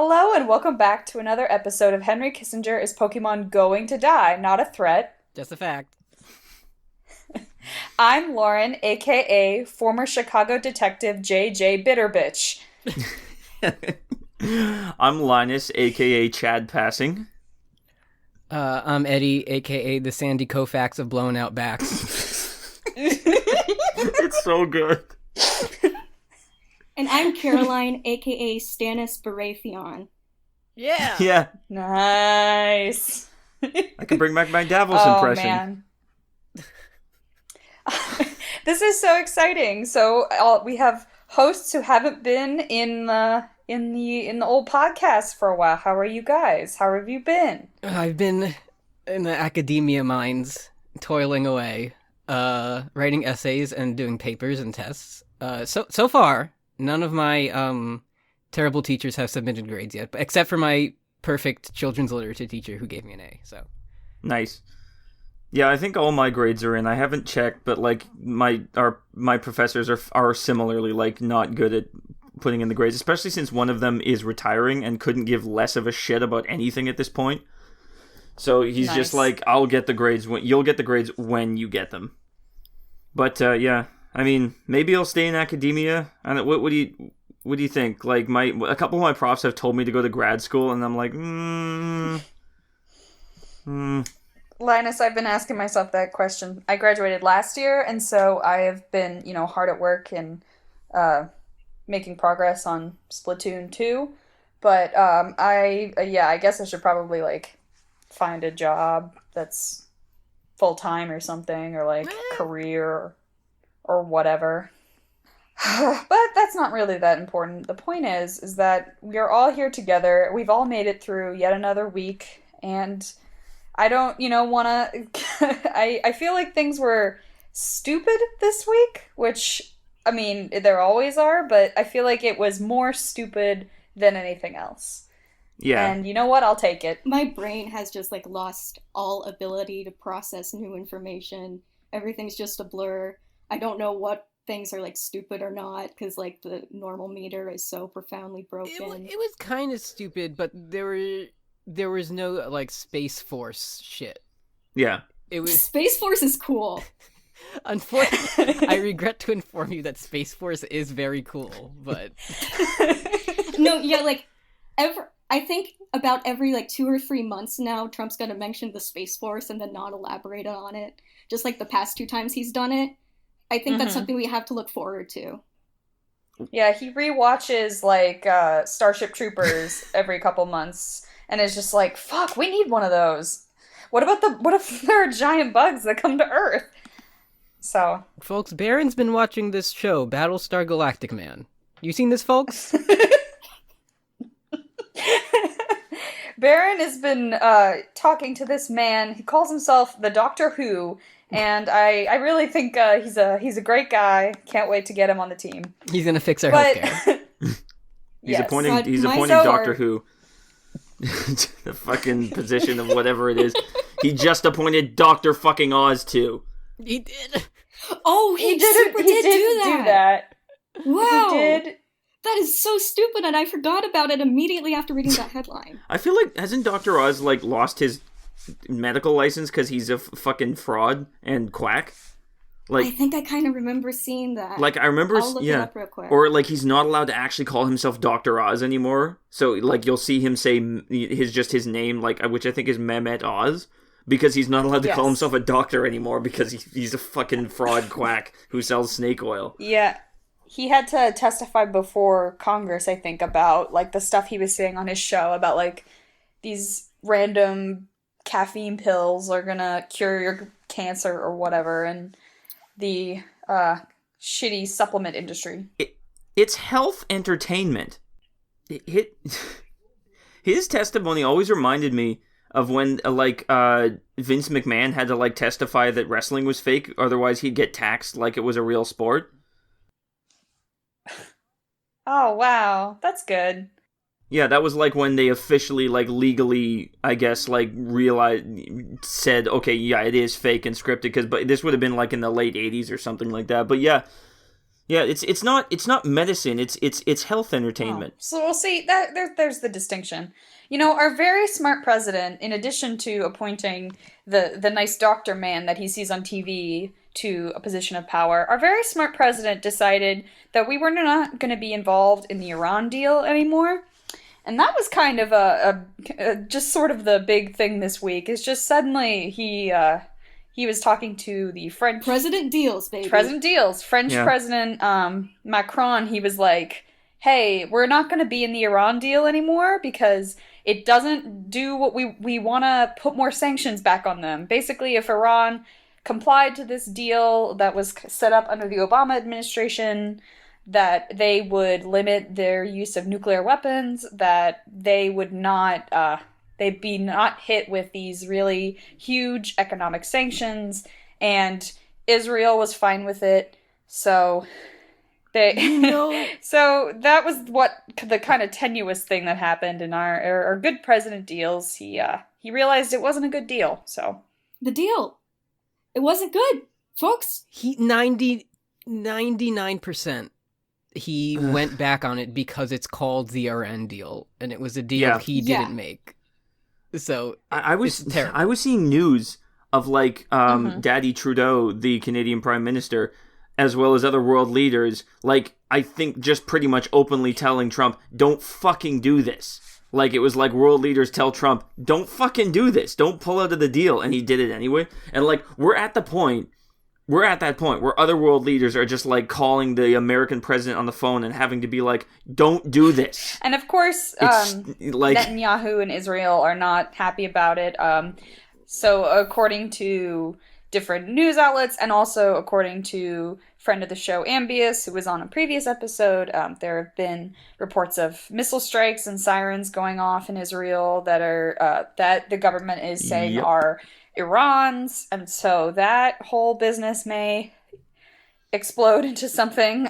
Hello and welcome back to another episode of Henry Kissinger Is Pokemon Going to Die? Not a Threat. Just a fact. I'm Lauren, aka former Chicago detective J.J. Bitterbitch. I'm Linus, aka Chad Passing. I'm Eddy, aka the Sandy Koufax of blown out backs. It's so good. And I'm Caroline, aka Stannis Baratheon. Yeah! Yeah, Nice. I can bring back my Davos impression. Man. This is so exciting. So we have hosts who haven't been in the old podcast for a while. How are you guys? How have you been? I've been in the academia mines, toiling away, writing essays and doing papers and tests. So far, none of my terrible teachers have submitted grades yet, except for my perfect children's literature teacher who gave me an A. So Nice. Yeah, I think all my grades are in. I haven't checked, but like my professors are similarly like not good at putting in the grades, especially since one of them is retiring and couldn't give less of a shit about anything at this point. So he's just like, I'll get the grades you'll get the grades when you get them. But yeah, I mean, maybe I'll stay in academia. And what do you think? Like a couple of my profs have told me to go to grad school, and I'm like, Linus, I've been asking myself that question. I graduated last year, and so I have been, hard at work and making progress on Splatoon 2. But I guess I should probably find a job that's full time or something, or career or whatever. But that's not really that important. The point is that we are all here together. We've all made it through yet another week, and I don't, want to... I feel like things were stupid this week, which, I mean, there always are, but I feel like it was more stupid than anything else. yeah. And you know what? I'll take it. My brain has just lost all ability to process new information. Everything's just a blur. I don't know what things are stupid or not, because the normal meter is so profoundly broken. it was kind of stupid, but there was no Space Force shit. Yeah. It was Space Force is cool. Unfortunately, I regret to inform you that Space Force is very cool, but No, yeah, I think about every 2 or 3 months now, Trump's gonna mention the Space Force and then not elaborate on it. Just the past 2 times he's done it. I think that's something we have to look forward to. Yeah, he rewatches Starship Troopers every couple months, and is just like, fuck, we need one of those. What if there are giant bugs that come to Earth? So, folks, Baron's been watching this show, Battlestar Galactic Man. You seen this, folks? Baron has been talking to this man. He calls himself the Doctor Who, and I really think he's a great guy. Can't wait to get him on the team. He's gonna fix our healthcare. He's Yes. appointing my Doctor Who to the fucking position of whatever it is. He just appointed Dr. fucking Oz too. He did. Oh, he did do that. Wow. He did. That is so stupid, and I forgot about it immediately after reading that headline. I feel like, hasn't Dr. Oz lost his medical license because he's a fucking fraud and quack? I think I kind of remember seeing that. I remember, I'll look it up real quick. Or he's not allowed to actually call himself Dr. Oz anymore. So you'll see him say his name, which I think is Mehmet Oz, because he's not allowed to call himself a doctor anymore because he's a fucking fraud quack who sells snake oil. Yeah. He had to testify before Congress, I think, about the stuff he was saying on his show about these random caffeine pills are gonna cure your cancer or whatever, and the shitty supplement industry. It's health entertainment. His testimony always reminded me of when Vince McMahon had to testify that wrestling was fake, otherwise he'd get taxed like it was a real sport. Oh, wow. That's good. Yeah, that was when they officially legally, I guess, said, okay, yeah, it is fake and scripted, but this would have been in the late 80s or something like that. But yeah, Yeah, it's not medicine. It's health entertainment. So we'll see that there's the distinction. Our very smart president, in addition to appointing the nice doctor man that he sees on TV to a position of power, our very smart president decided that we were not going to be involved in the Iran deal anymore. And that was kind of a just sort of the big thing this week. Is just suddenly he was talking to the French President Deals, baby. President Deals, French President Macron. He was like, "Hey, we're not going to be in the Iran deal anymore because it doesn't do what we want to put more sanctions back on them. Basically, if Iran complied to this deal that was set up under the Obama administration, that they would limit their use of nuclear weapons, that they would not, they'd be not hit with these really huge economic sanctions, and Israel was fine with it, so so that was what the kind of tenuous thing that happened in our good President Deals. He realized it wasn't a good deal, so. The deal. It wasn't good, folks. 99%. He went back on it because it's called the Iran deal, and it was a deal he didn't make. So I was seeing news of like Daddy Trudeau, the Canadian Prime Minister, as well as other world leaders, like I think just pretty much openly telling Trump, "Don't fucking do this." Like it was like world leaders tell Trump, "Don't fucking do this. Don't pull out of the deal," and he did it anyway. And like we're at that point where other world leaders are just like calling the American president on the phone and having to be like, "Don't do this." And of course, Netanyahu and Israel are not happy about it. So according to different news outlets, and also according to friend of the show Ambius, who was on a previous episode, there have been reports of missile strikes and sirens going off in Israel that are that the government is saying are Iran's, and so that whole business may explode into something.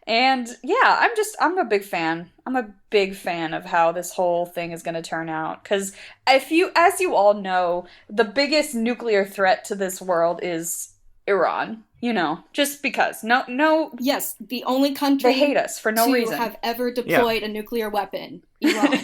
And yeah, I'm a big fan. I'm a big fan of how this whole thing is going to turn out. Because as you all know, the biggest nuclear threat to this world is Iran. Just because. No. Yes, the only country they hate us for no reason have ever deployed a nuclear weapon. Iran.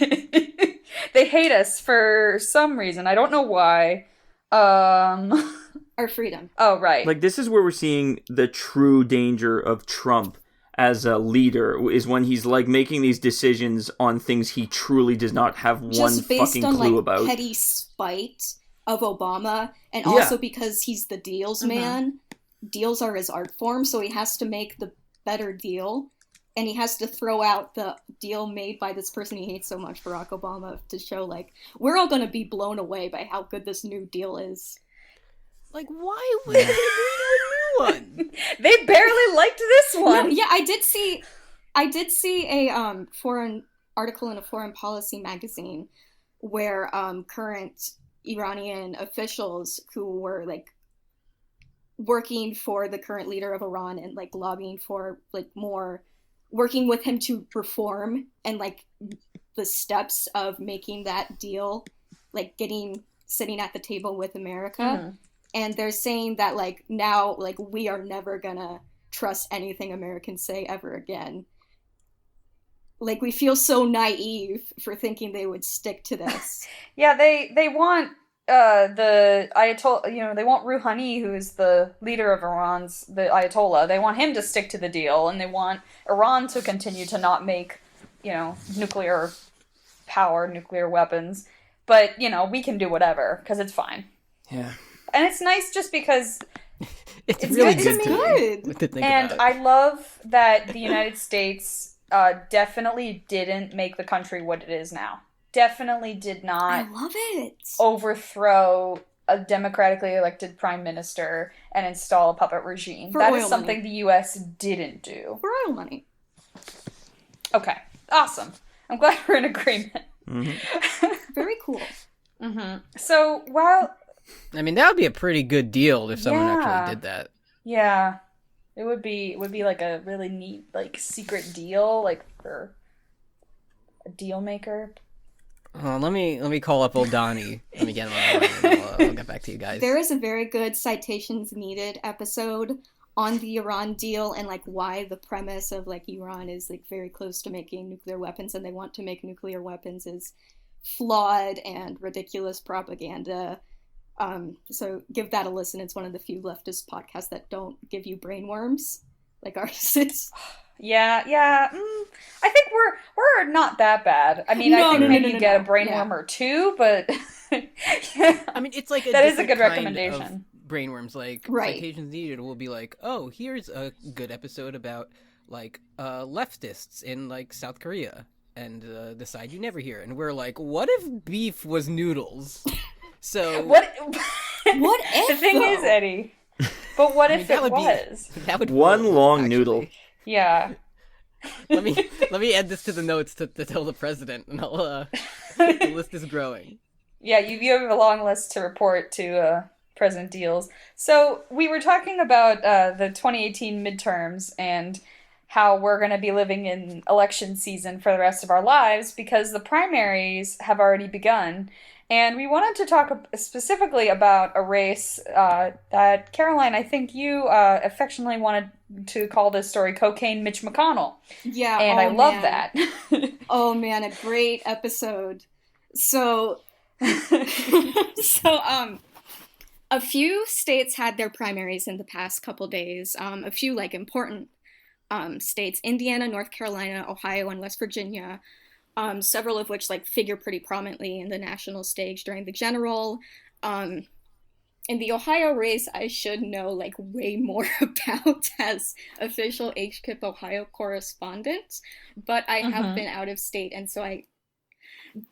They hate us for some reason. I don't know why. Our freedom. Oh, right. Like, this is where we're seeing the true danger of Trump as a leader, is when he's, like, making these decisions on things he truly does not have one fucking clue about. Just based on, petty spite of Obama, and also because he's the deals man. Deals are his art form, so he has to make the better deal. And he has to throw out the deal made by this person he hates so much, Barack Obama, to show, like, we're all going to be blown away by how good this new deal is. Like, why would they do a new one? They barely liked this one. No, yeah, I did see a foreign article in a foreign policy magazine where current Iranian officials who were, like, working for the current leader of Iran and, like, lobbying for, like, more... working with him to reform and, like, the steps of making that deal, like, sitting at the table with America. And they're saying that, like, now, like, we are never gonna trust anything Americans say ever again. Like, we feel so naive for thinking they would stick to this. Yeah, they want the Ayatollah, they want Rouhani, who's the leader of Iran's, the Ayatollah, they want him to stick to the deal, and they want Iran to continue to not make, nuclear weapons. But, we can do whatever, because it's fine. Yeah. And it's nice just because it's really good to think and about. I love that the United States definitely didn't make the country what it is now. Definitely did not I love it. overthrow a democratically elected prime minister and install a puppet regime. That is something the U.S. didn't do. For oil money. Okay. Awesome. I'm glad we're in agreement. Very cool. So, while... I mean, that would be a pretty good deal if someone actually did that. Yeah. It would be like a really neat, like, secret deal, like, for a deal maker. Let me call up old Donnie. Let me get him on the line, and I'll get back to you guys. There is a very good Citations Needed episode on the Iran deal and like why the premise of like Iran is like very close to making nuclear weapons and they want to make nuclear weapons is flawed and ridiculous propaganda. So give that a listen. It's one of the few leftist podcasts that don't give you brainworms like ours is. Yeah. I think we're not that bad. I mean, I think maybe you get a brainworm or two, but yeah. I mean, it's like that is a good recommendation. Brainworms, like right. Citations Needed will be like, oh, here's a good episode about like leftists in like South Korea and the side you never hear, and we're like, what if beef was noodles? So what if the thing is, Eddy? But what if it was? That would one work, long actually. noodle. Yeah. Let me add this to the notes to tell the president, and I'll the list is growing. Yeah, you have a long list to report to President Deals. So we were talking about the 2018 midterms and how we're going to be living in election season for the rest of our lives because the primaries have already begun. And we wanted to talk specifically about a race that, Caroline, I think you affectionately wanted to call this story Cocaine Mitch McConnell. Yeah, and I love that. Oh man, a great episode. So, a few states had their primaries in the past couple days. A few like important states: Indiana, North Carolina, Ohio, and West Virginia. Several of which like figure pretty prominently in the national stage during the general. In the Ohio race, I should know like way more about as official HKIP Ohio correspondent, but I have been out of state, and so I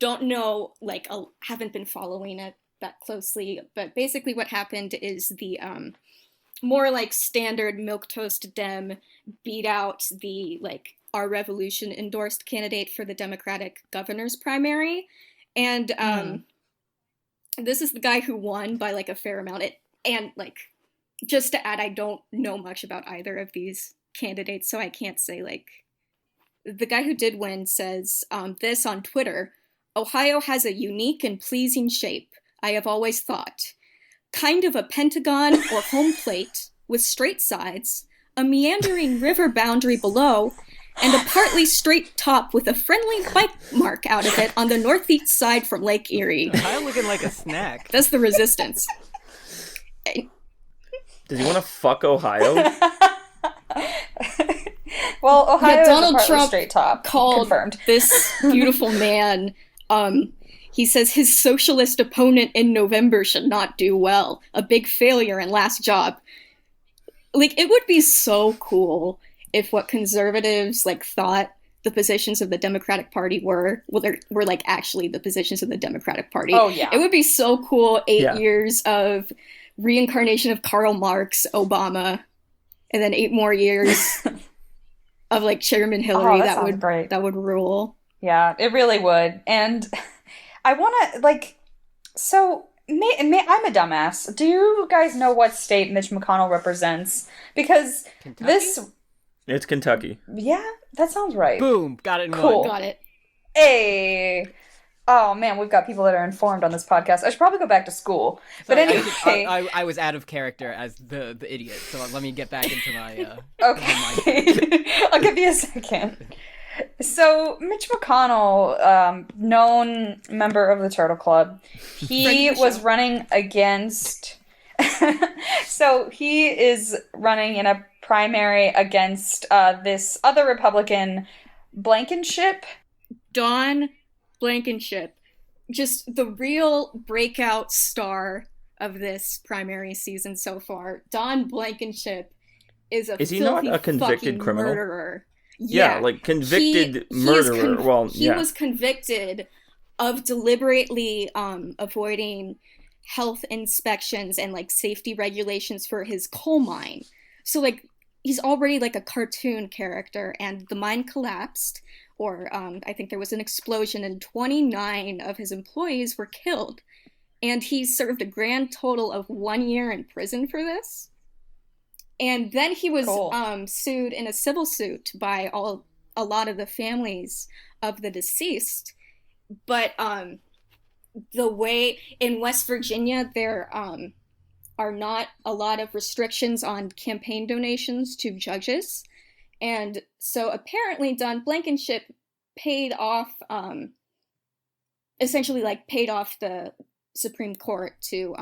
don't know, like, haven't been following it that closely. But basically, what happened is the more like standard milquetoast Dem beat out the like Our Revolution endorsed candidate for the Democratic governor's primary. And this is the guy who won by like a fair amount. And like, just to add, I don't know much about either of these candidates, so I can't say like, the guy who did win says this on Twitter: Ohio has a unique and pleasing shape, I have always thought. Kind of a pentagon or home plate with straight sides, a meandering river boundary below, and a partly straight top with a friendly bike mark out of it on the northeast side from Lake Erie. I'm looking like a snack. That's the resistance. Does he want to fuck Ohio? Well, Ohio is Donald a partly Trump straight top. called Confirmed. This beautiful man. He says his socialist opponent in November should not do well. A big failure and last job. Like, it would be so cool if what conservatives like thought the positions of the Democratic Party were like actually the positions of the Democratic Party. Oh yeah. It would be so cool. 8 years of reincarnation of Karl Marx, Obama, and then 8 more years of like Chairman Hillary. That would great. That would rule. Yeah, it really would. And I want to like, so I'm a dumbass. Do you guys know what state Mitch McConnell represents? Because Kentucky? It's Kentucky. Yeah, that sounds right. Boom, got it in Cool. one. Got it. Hey. Oh man, we've got people that are informed on this podcast. I should probably go back to school. But Sorry, anyway, I was out of character as the idiot, so let me get back into my okay. I'll give you a second. So Mitch McConnell, known member of the Turtle Club, he was running against. So he is running in a primary against this other Republican, Blankenship. Don Blankenship, just the real breakout star of this primary season so far. Don Blankenship is a he not a convicted criminal? Murderer. Yeah, like convicted murderer. He was convicted of deliberately avoiding health inspections and like safety regulations for his coal mine. So like he's already like a cartoon character, and the mine collapsed, or I think there was an explosion, and 29 of his employees were killed. And he served a grand total of 1 year in prison for this. And then he was sued in a civil suit by a lot of the families of the deceased. But the way in West Virginia, are not a lot of restrictions on campaign donations to judges. And so apparently Don Blankenship paid off, essentially like paid off the Supreme Court to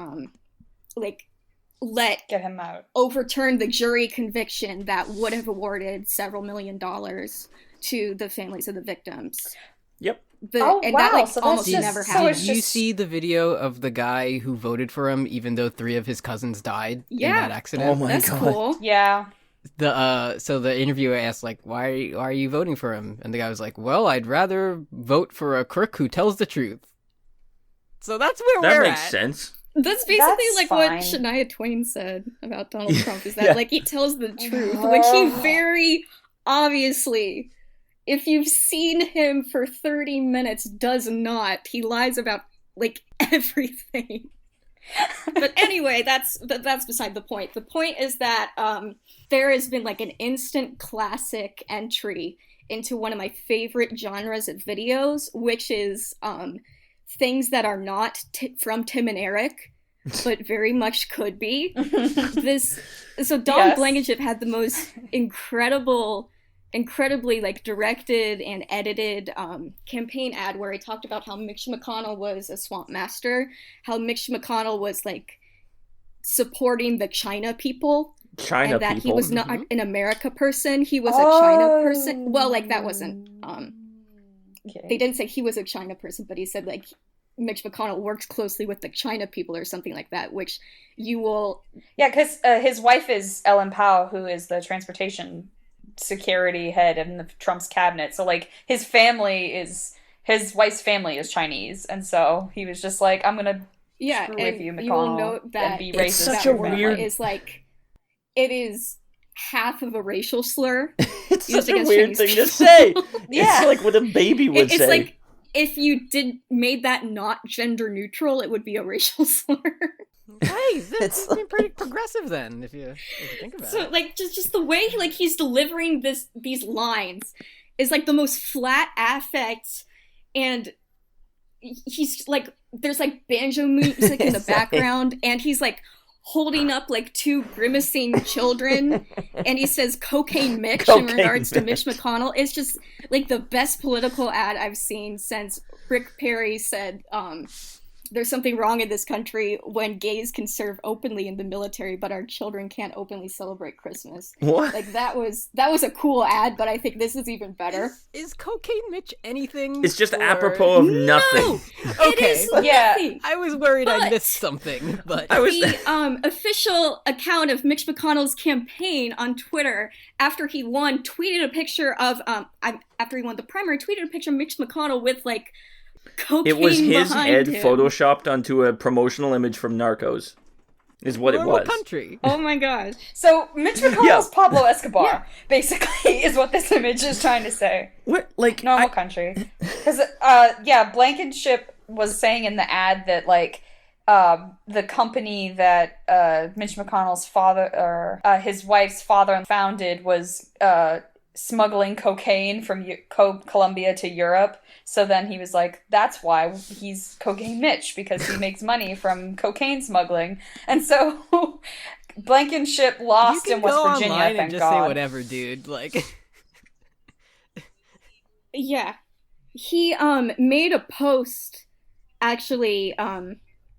Get him out. overturn the jury conviction that would have awarded several $1 million to the families of the victims. Yep. And that like almost never happened. Did you see the video of the guy who voted for him, even though 3 of his cousins died in that accident? Oh my That's god. cool. Yeah. So the interviewer asked, like, why are you voting for him? And the guy was like, well, I'd rather vote for a crook who tells the truth. So that's where That we're makes at. sense. That's basically That's like fine. what Shania Twain said about Donald Trump, is that Yeah. like he tells the truth, which he very obviously, if you've seen him for 30 minutes, does not. He lies about like everything. But anyway, that's beside the point. The point is that there has been like an instant classic entry into one of my favorite genres of videos, which is things that are not from Tim and Eric, but very much could be. So Don Yes. Blankenship had the most incredibly like directed and edited campaign ad where he talked about how Mitch McConnell was a swamp master, how Mitch McConnell was like supporting the China people, China and that people. he was not an America person, he was a China person. Well, like that wasn't Okay. they didn't say he was a China person, but he said like Mitch McConnell works closely with the China people or something like that, which you will... Yeah, because his wife is Ellen Pao, who is the transportation security head in the Trump's cabinet. So, like, his wife's family is Chinese. And so he was just like, I'm going to screw with you, you will McConnell, note that and be It's racist. such that a word weird- is like, it is half of a racial slur. It's used such a against weird Chinese thing to people. say. Yeah. It's like what a baby would It's say. like, if you made that not gender neutral, it would be a racial slur. Hey, that's It's pretty progressive then, if you think about So it. like just the way like he's delivering these lines is like the most flat affect, and he's like there's like banjo music in the It's like- background, and he's like holding up like 2 grimacing children, and he says cocaine Mitch in Cocaine regards to Mitch. Mitch McConnell. It's just like the best political ad I've seen since Rick Perry said there's something wrong in this country when gays can serve openly in the military, but our children can't openly celebrate Christmas. What? Like that was a cool ad, but I think this is even better. Is Cocaine Mitch anything? It's just or- apropos of nothing. No, it Okay. is Yeah. nothing. I was worried I But- missed something, but I was The official account of Mitch McConnell's campaign on Twitter after he won tweeted a picture of after he won the primary, tweeted a picture of Mitch McConnell with like cocaine It was his behind head him. photoshopped onto a promotional image from Narcos. Is what it normal was. country. Oh my god. So Mitch McConnell's Yeah. Pablo Escobar, basically, is what this image is trying to say. What? Like Normal country. Because, Blankenship was saying in the ad that, like, the company that Mitch McConnell's father, or his wife's father founded was smuggling cocaine from Colombia to Europe. So then he was like, that's why he's Cocaine Mitch, because he makes money from cocaine smuggling. And so Blankenship lost You in can West go Virginia, online thank and just God. say whatever, dude. Like, Yeah. He made a post actually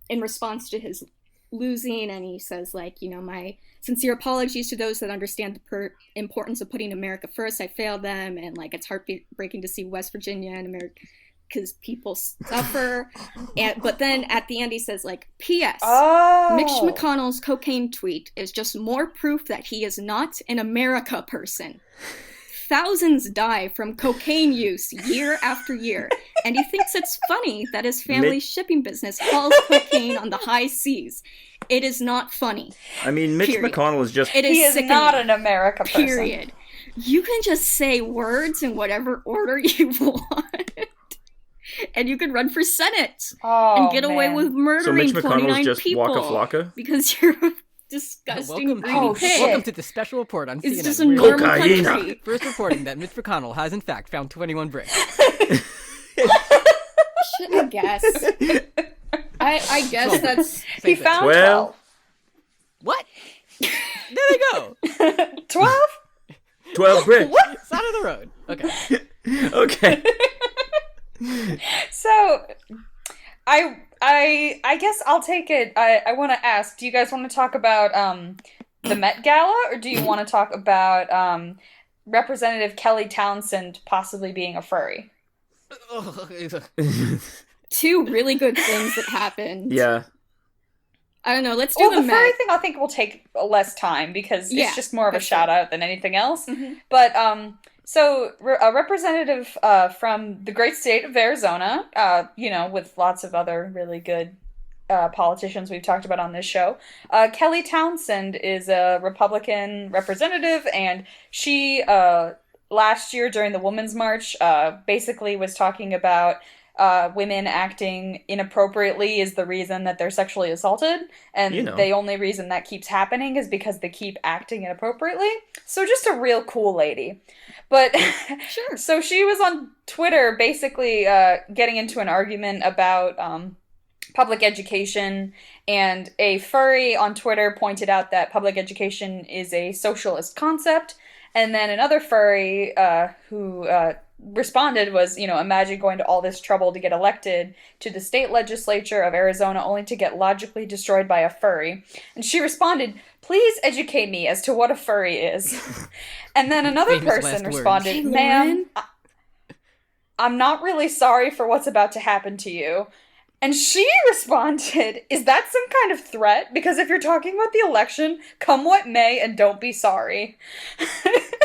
in response to his losing, and he says like, you know, my sincere apologies to those that understand the importance of putting America first. I failed them, and like it's heartbreaking to see West Virginia and America's people suffer. But then at the end he says like, P.S. Oh. Mitch McConnell's cocaine tweet is just more proof that he is not an America person. Thousands die from cocaine use year after year, and he thinks it's funny that his family's shipping business hauls cocaine on the high seas. It is not funny. I mean, Mitch Period. McConnell is just. It is He is sickening. not an America person. Period. You can just say words in whatever order you want, and you can run for Senate Oh, and get away man. with So murdering Mitch 29 McConnell's just people Waka Flocka? because you're a disgusting welcome, greedy Oh, pig. shit. welcome to the special report on It's CNN. just a We're normal Cocaine. country. first reporting that Mitch McConnell has in fact found 21 bricks. I guess. I guess that's He found 12. What? There they go. 12? 12 bricks. What? Side of the road. Okay. Okay. So, I guess I'll take it. I want to ask, do you guys want to talk about the Met Gala, or do you want to talk about Representative Kelly Townsend possibly being a furry? Two really good things that happened. Yeah. I don't know. Let's do the Met. furry thing I think will take less time because it's just more of a that's shout true. out than anything else. Mhm. But so a representative from the great state of Arizona, with lots of other really good politicians we've talked about on this show, Kelly Townsend is a Republican representative, and she last year during the Women's March basically was talking about women acting inappropriately is the reason that they're sexually assaulted, and the only reason that keeps happening is because they keep acting inappropriately. So just a real cool lady. But Sure. So she was on Twitter basically getting into an argument about public education, and a furry on Twitter pointed out that public education is a socialist concept, and then another furry who responded was, imagine going to all this trouble to get elected to the state legislature of Arizona only to get logically destroyed by a furry. And she responded, please educate me as to what a furry is. And then another Famous person last responded, Hey, ma'am, Lauren? I'm not really sorry for what's about to happen to you. And she responded, is that some kind of threat? Because if you're talking about the election, come what may and don't be sorry.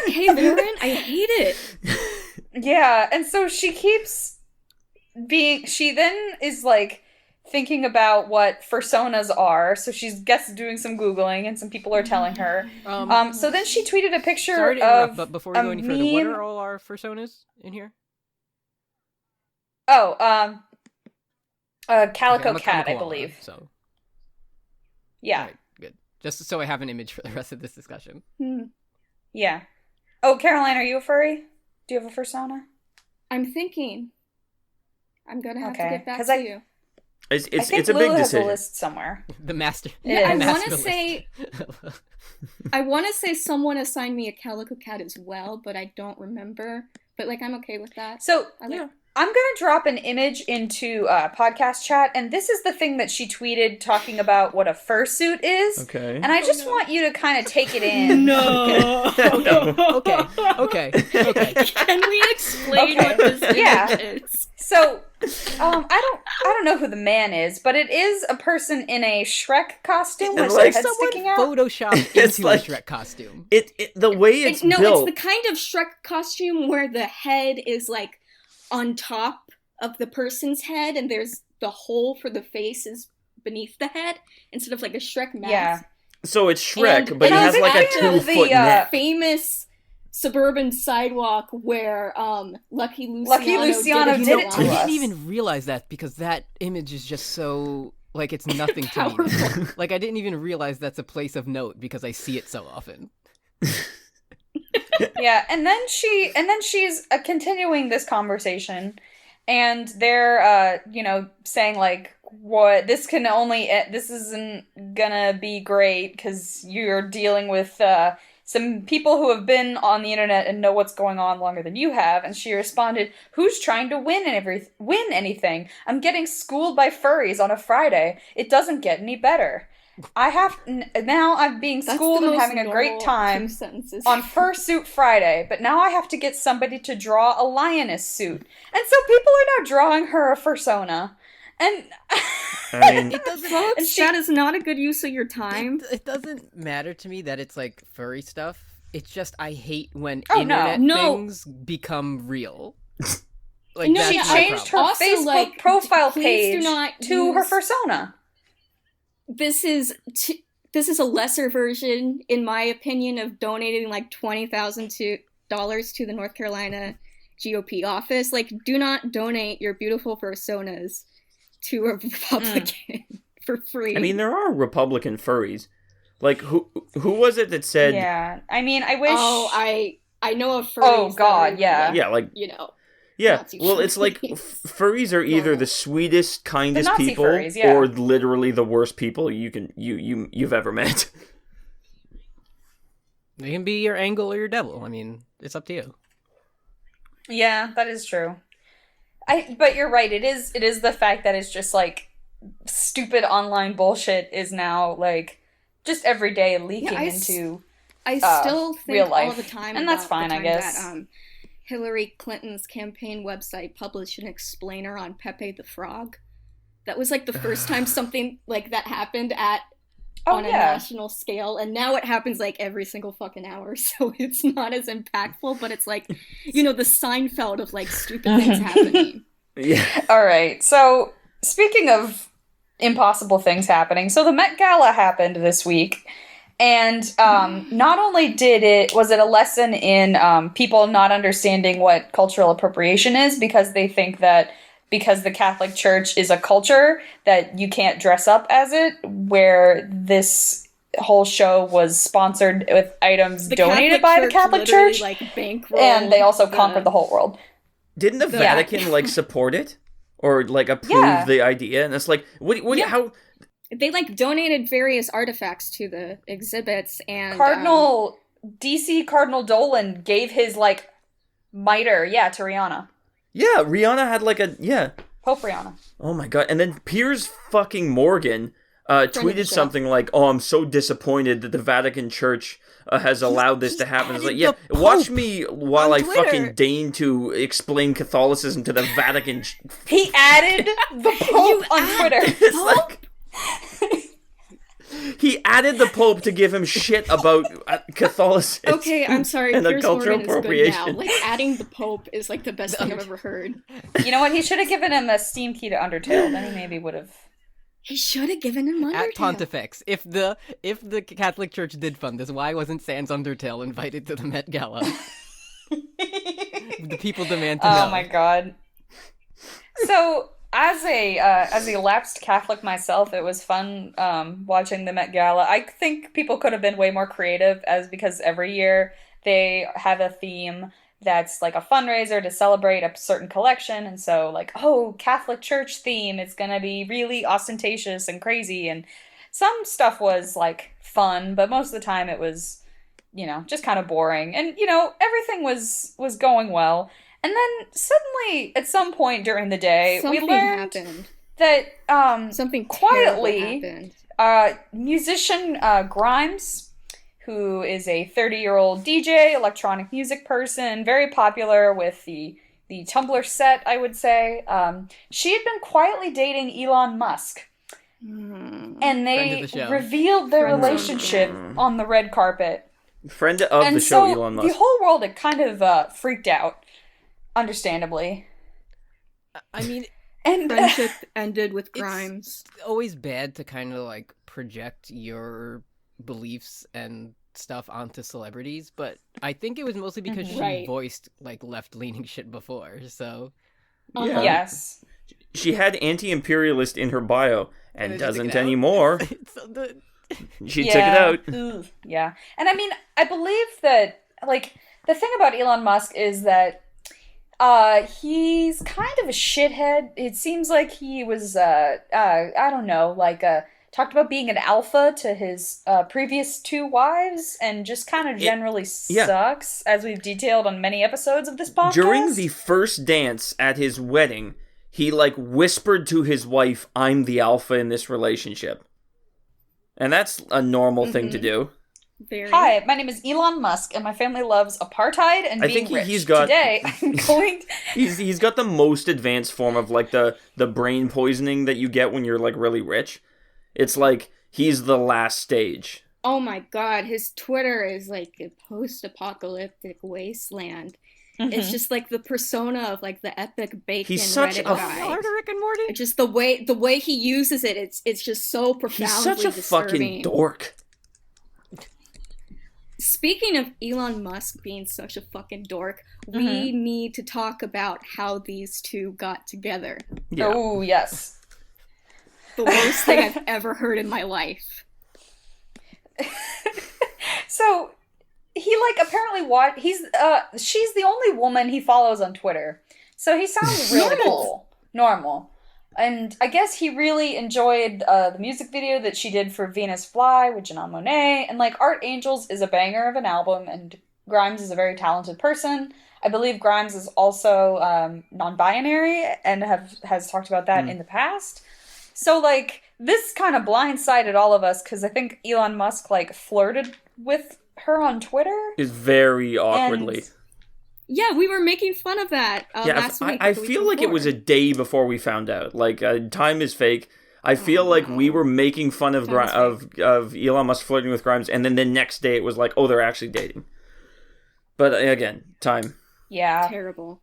Hey, Lauren, I hate it. Yeah, and so she keeps she then is like thinking about what fursonas are, so she's doing some Googling, and some people are telling her. So then she tweeted a picture Sorry to interrupt, of but before we go any further, what meme- are all our personas in here? Oh, Calico I'm a Cat, I koala, believe. So, Yeah. alright, good. Just so I have an image for the rest of this discussion. Yeah. Oh, Caroline, are you a furry? Do you have a fursona? I'm thinking. I'm gonna have to Okay, get back 'cause to I- you. It's I think a big Lulu has a decision. list somewhere. The master. Yeah, I It is. want master to list. say, I want to say someone assigned me a calico cat as well, but I don't remember. But I'm okay with that. So I like, I'm going to drop an image into podcast chat, and this is the thing that she tweeted talking about what a fursuit is. Okay. And I just want you to kind of take it in. No. Okay. Can we explain Okay. what this Yeah. is? So, I don't know who the man is, but it is a person in a Shrek costume with their like head Someone sticking out. photoshopped It's into like- a Shrek costume. It the way it's No, built. it's the kind of Shrek costume where the head is on top of the person's head, and there's the hole for the face is beneath the head instead of a Shrek mask. Yeah. So it's Shrek, And but it he has is like a kind of 2-foot the, neck. Famous suburban sidewalk where Lucky Luciano, Lucky Luciano did, did it it I to to us. didn't even realize that because that image is just so it's nothing to me. Powerful. I didn't even realize that's a place of note because I see it so often. Yeah, and then she's continuing this conversation, and they're saying what this isn't gonna be great because you're dealing with some people who have been on the internet and know what's going on longer than you have. And she responded, who's trying to win anything? I'm getting schooled by furries on a Friday. It doesn't get any better. Now I'm being That's schooled the and most having a great normal time 2 sentences. on Fursuit Friday, but now I have to get somebody to draw a lioness suit. And so people are now drawing her a fursona. And I mean, It doesn't. Folks, she- that is not a good use of your time. It doesn't matter to me that it's furry stuff. It's just I hate when Oh, no. internet No. things become real. No, That's she yeah, my changed her problem. Also, Facebook profile please do page not to her use- fursona. This is a lesser version, in my opinion, of donating $20,000 to the North Carolina GOP office. Do not donate your beautiful personas to a Republican for free. I mean, there are Republican furries. Who was it that said? Yeah, I mean, I wish. Oh, I know of furries. Oh, God, that are, yeah. Yeah, you know. Yeah, Nazi well, it's like furries. furries are either the sweetest, kindest Nazi people, furries, yeah. or literally the worst people you've ever met. They can be your angel or your devil. I mean, it's up to you. Yeah, that is true. But you're right. It is the fact that it's just like stupid online bullshit is now like just every day leaking into I still think real life. all the time, And that's about fine, the I time guess. That, Hillary Clinton's campaign website published an explainer on Pepe the Frog. That was like the first time something like that happened on a national scale, and now it happens like every single fucking hour, so it's not as impactful, but it's like, the Seinfeld of like stupid things happening. Yeah. All right. So, speaking of impossible things happening, so the Met Gala happened this week. And not only was it a lesson in people not understanding what cultural appropriation is, because they think that because the Catholic Church is a culture that you can't dress up as it, where this whole show was sponsored with items donated by the Catholic Church, like, and they also conquered the whole world. Didn't the Vatican like support it or like approve the idea? And it's like, how? They like donated various artifacts to the exhibits, and DC Cardinal Dolan gave his like mitre, to Rihanna. Yeah, Rihanna had like Pope Rihanna. Oh my god! And then Piers fucking Morgan tweeted something like, "Oh, I'm so disappointed that the Vatican Church has allowed this to happen." It's like, watch me while I fucking deign to explain Catholicism to the Vatican. He added the Pope on Twitter. It's like. He added the Pope to give him shit about Catholicism. Okay, I'm sorry. And Piers cultural Morgan appropriation. is good now. Like, adding the Pope is like the best thing I've ever heard. You know what? He should have given him a Steam key to Undertale. Then he maybe would have. He should have given him Undertale. At Pontifex, if the Catholic Church did fund this, why wasn't Sans Undertale invited to the Met Gala? The people demand to know. Oh my god. So. As a lapsed Catholic myself, it was fun watching the Met Gala. I think people could have been way more creative, because every year they have a theme that's like a fundraiser to celebrate a certain collection, and so like, Catholic Church theme, it's gonna be really ostentatious and crazy, and some stuff was like fun, but most of the time it was, just kind of boring, and everything was going well. And then suddenly, at some point during the day, we learned that something quietly, musician Grimes, who is a 30-year-old DJ, electronic music person, very popular with the Tumblr set, I would say, she had been quietly dating Elon Musk. And they revealed their relationship on the red carpet. Friend of the show, Elon Musk. The whole world had kind of freaked out. Understandably. I mean, and friendship ended with Grimes. It's always bad to kind of like project your beliefs and stuff onto celebrities, but I think it was mostly because she voiced like left-leaning shit before, so yeah. Yes. She had anti-imperialist in her bio and doesn't anymore. She took it out. Yeah. And I mean, I believe that like the thing about Elon Musk is that he's kind of a shithead. It seems like he was, I don't know, like, talked about being an alpha to his previous two wives, and just kind of generally sucks, as we've detailed on many episodes of this podcast. During the first dance at his wedding, he, like, whispered to his wife, "I'm the alpha in this relationship." And that's a normal thing to do. Very. Hi, my name is Elon Musk, and my family loves apartheid and being rich. He's got, today, I'm going. He's got the most advanced form of like the brain poisoning that you get when you're like really rich. It's like he's the last stage. Oh my god, his Twitter is like a post-apocalyptic wasteland. Mm-hmm. It's just like the persona of like the epic bacon he's such Reddit a guy. Rick and Morty. It's just the way he uses it. It's just so profoundly He's such a disturbing. fucking dork. Speaking of Elon Musk being such a fucking dork, we need to talk about how these two got together. Yeah. Oh, yes. The worst thing I've ever heard in my life. So, he, like, apparently she's the only woman he follows on Twitter. So he sounds really cool. Normal. And I guess he really enjoyed the music video that she did for Venus Fly with Janelle Monáe. And, like, Art Angels is a banger of an album, and Grimes is a very talented person. I believe Grimes is also non-binary and has talked about that in the past. So, like, this kind of blindsided all of us, because I think Elon Musk, like, flirted with her on Twitter. Is very awkwardly. And Yeah, we were making fun of that last week. I feel like it was a day before we found out. Like, time is fake. I feel like we were making fun of Elon Musk flirting with Grimes, and then the next day it was like, oh, they're actually dating. But again, time. Yeah. Terrible.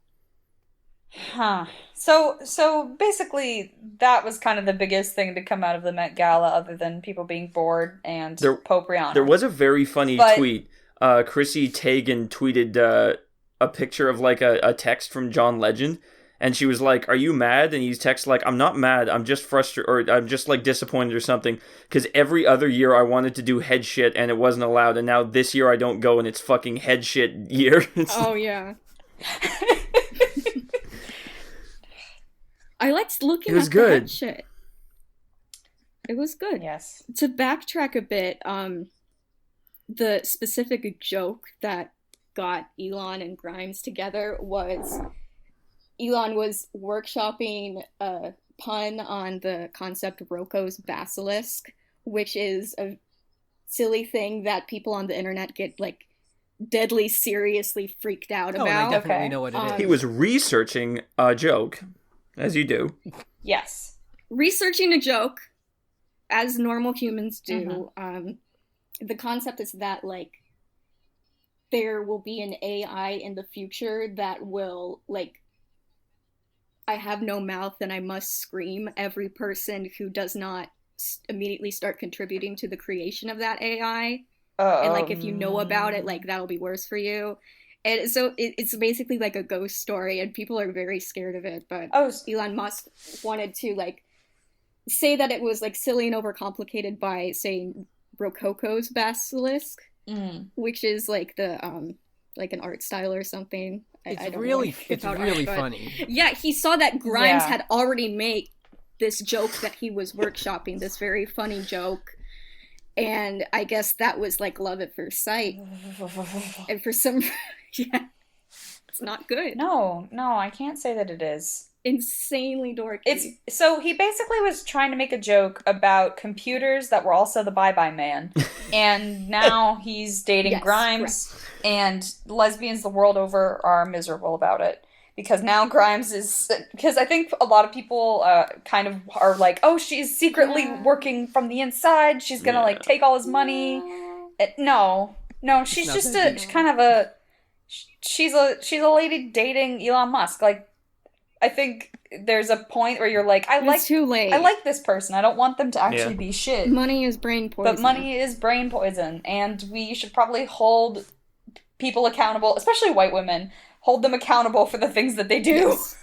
Huh. So basically, that was kind of the biggest thing to come out of the Met Gala, other than people being bored and Pope Rihanna. There was a very funny tweet. Chrissy Teigen tweeted a picture of, like, a text from John Legend, and she was like, "Are you mad?" And he's text like, "I'm not mad. I'm just frustrated, or I'm just, like, disappointed or something, because every other year I wanted to do head shit and it wasn't allowed, and now this year I don't go and it's fucking head shit year." Oh yeah. I liked looking at the head shit. It was good. Yes. To backtrack a bit, the specific joke that got Elon and Grimes together was Elon was workshopping a pun on the concept of Rocco's basilisk, which is a silly thing that people on the internet get, like, deadly seriously freaked out about. And I definitely know what it is. He was researching a joke, as you do. Yes. Researching a joke, as normal humans do. The concept is that, like, there will be an AI in the future that will, like, I have no mouth and I must scream every person who does not immediately start contributing to the creation of that AI. And, like, if you know about it, like, that'll be worse for you. And so it's basically like a ghost story, and people are very scared of it. But Elon Musk wanted to, like, say that it was, like, silly and overcomplicated by saying Rococo's basilisk, which is, like, the like an art style or something. It's really funny. Yeah, he saw that Grimes had already made this joke that he was workshopping, this very funny joke. And I guess that was, like, love at first sight. And for some... yeah. It's not good. No, I can't say that it is. Insanely dorky. So he basically was trying to make a joke about computers that were also the bye-bye man. And now he's dating Grimes, correct. And lesbians the world over are miserable about it. Because now Grimes is... Because I think a lot of people kind of are like, oh, she's secretly working from the inside. She's gonna, like, take all his money. No, she's just she's a lady dating Elon Musk. Like, I think there's a point where you're like, it's too late. I like this person. I don't want them to actually be shit. Money is brain poison. But money is brain poison, and we should probably hold people accountable, especially white women. Hold them accountable for the things that they do. Yes.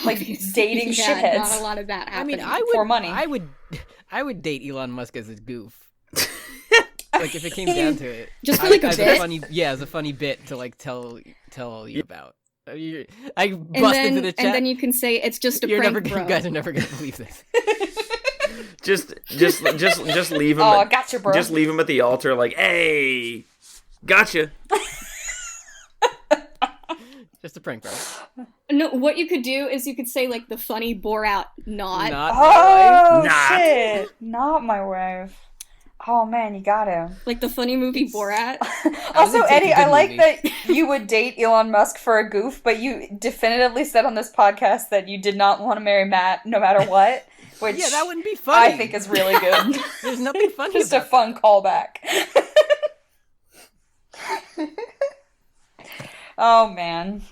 Like dating shitheads. Not a lot of that happening. I mean, for money. I would date Elon Musk as a goof. Like, if it came down to it, just for, like, a bit. As a funny bit to, like, tell you about. I bust into the chat, and then you can say it's just a prank, bro. You guys are never gonna believe this. just leave him. Oh, gotcha, bro. Just leave him at the altar, like, hey, gotcha. Just a prank, bro. No, what you could do is you could say, like, the funny bore-out nod. Not my wife. Shit. Not my wife. Oh, man, you got him. Like the funny movie Borat. Also, Eddy, I like that you would date Elon Musk for a goof, but you definitively said on this podcast that you did not want to marry Matt no matter what. Which yeah, that wouldn't be funny. I think is really good. There's nothing funny Just about a fun callback. Oh, man.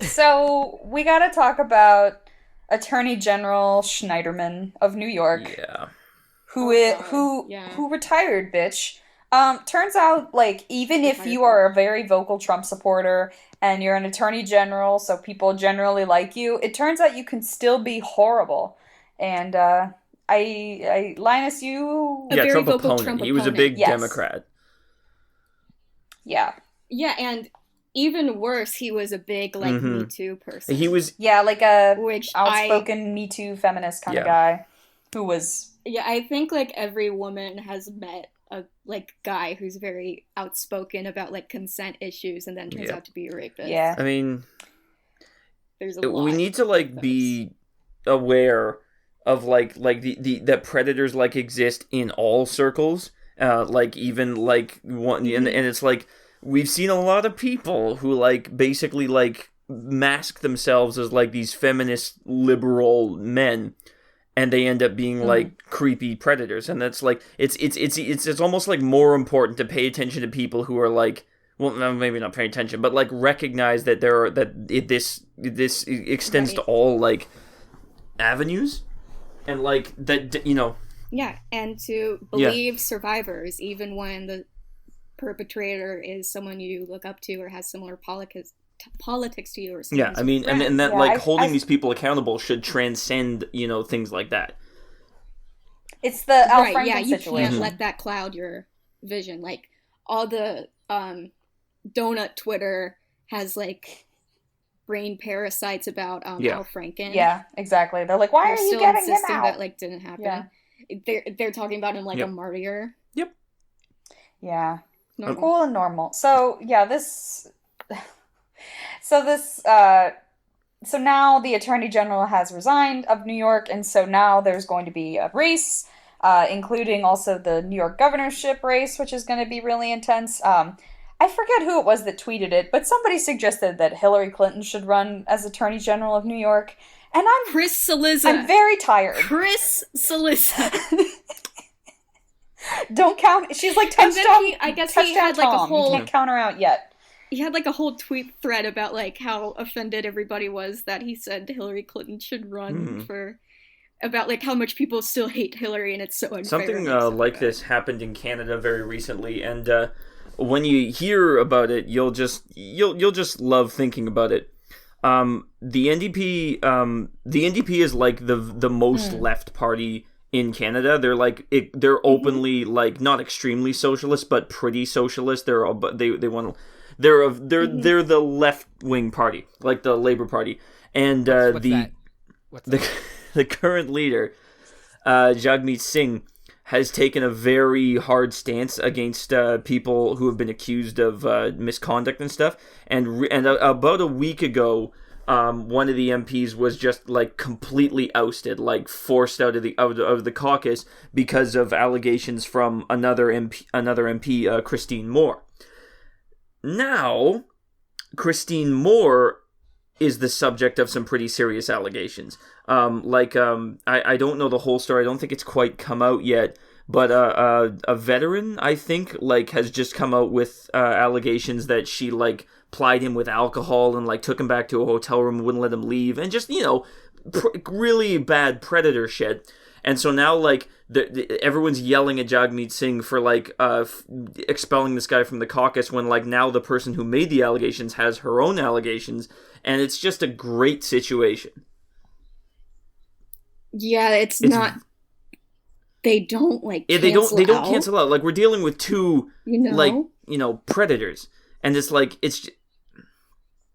So, we gotta talk about Attorney General Schneiderman of New York. Yeah. Who retired, bitch. Turns out, like, even if you are a very vocal Trump supporter and you're an attorney general, so people generally like you, it turns out you can still be horrible. And, Linus, you... Yeah, very Trump vocal opponent. Trump He was a opponent. big Yes. Democrat. Yeah. Yeah, and even worse, he was a big like Mm-hmm. Me Too person. He was. Yeah, like a which outspoken Me Too feminist kind of guy who was. Yeah, I think like every woman has met a like guy who's very outspoken about like consent issues and then turns out to be a rapist. Yeah. I mean, there's a lot. We need to like be aware of like the that predators like exist in all circles. Like even like one, and it's like we've seen a lot of people who like basically like mask themselves as like these feminist liberal men, and they end up being like creepy predators. And that's like it's almost like more important to pay attention to people who are like, well, no, maybe not pay attention, but like recognize that this extends to all like avenues, and like that, you know. Yeah, and to believe survivors even when the perpetrator is someone you look up to or has similar politics to you or something. Yeah, I mean, and that like holding these people accountable should transcend, you know, things like that. It's the Al right, Franken yeah, you situation. can't let that cloud your vision. Like all the donut Twitter has like brain parasites about Al Franken. Yeah, exactly. They're like, why are you getting him out? That like didn't happen. Yeah. They're talking about him like a martyr. Yep. Yeah. Normal. Cool and normal. So yeah, so now the Attorney General has resigned of New York, and so now there's going to be a race, including also the New York governorship race, which is going to be really intense. I forget who it was that tweeted it, but somebody suggested that Hillary Clinton should run as Attorney General of New York, and Chris Cillizza. I'm very tired. Chris Cillizza. Don't count. She's like touchdown. I guess he had like a whole. You can't count her out yet. He had like a whole tweet thread about like how offended everybody was that he said Hillary Clinton should run for, about like how much people still hate Hillary and it's so unfair. Something like this happened in Canada very recently, and when you hear about it, you'll just love thinking about it. The NDP is like the most left party in Canada. They're like they're openly like not extremely socialist, but pretty socialist. They're the left wing party, like the Labour Party, and the current leader, Jagmeet Singh, has taken a very hard stance against people who have been accused of misconduct and stuff. And about a week ago, one of the MPs was just like completely ousted, like forced out of the caucus because of allegations from another MP, Christine Moore. Now, Christine Moore is the subject of some pretty serious allegations. I don't know the whole story. I don't think it's quite come out yet. But a veteran, I think, like has just come out with allegations that she like plied him with alcohol and like took him back to a hotel room, wouldn't let him leave, and just, you know, really bad predator shit. And so now, like, everyone's yelling at Jagmeet Singh for, like, expelling this guy from the caucus when, like, now the person who made the allegations has her own allegations, and it's just a great situation. Yeah, it's not... They don't, like, They don't cancel out. Like, we're dealing with two, like, you know, predators. And it's, like, it's...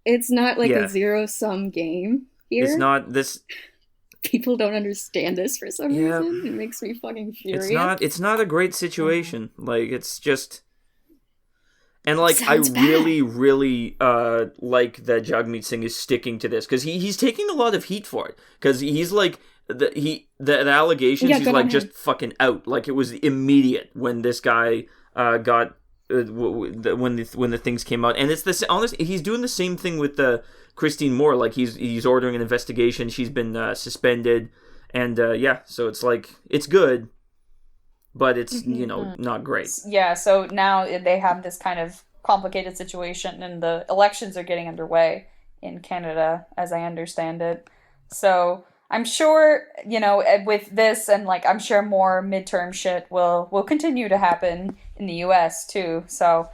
It's not, like, a zero-sum game here. It's not this... People don't understand this for some reason. It makes me fucking furious. It's not a great situation. Like, it's just... And, like, Sounds I really, really like that Jagmeet Singh is sticking to this. Because he's taking a lot of heat for it. Because he's, like... The allegations, he's, like, just fucking out. Like, it was immediate when this guy got... when the things came out. And it's this... Honestly, he's doing the same thing with Christine Moore. Like, he's ordering an investigation. She's been suspended. And, so it's like... It's good, but it's, you know, not great. Yeah, so now they have this kind of complicated situation, and the elections are getting underway in Canada, as I understand it. So I'm sure, you know, with this and, like, I'm sure more midterm shit will continue to happen in the US, too. So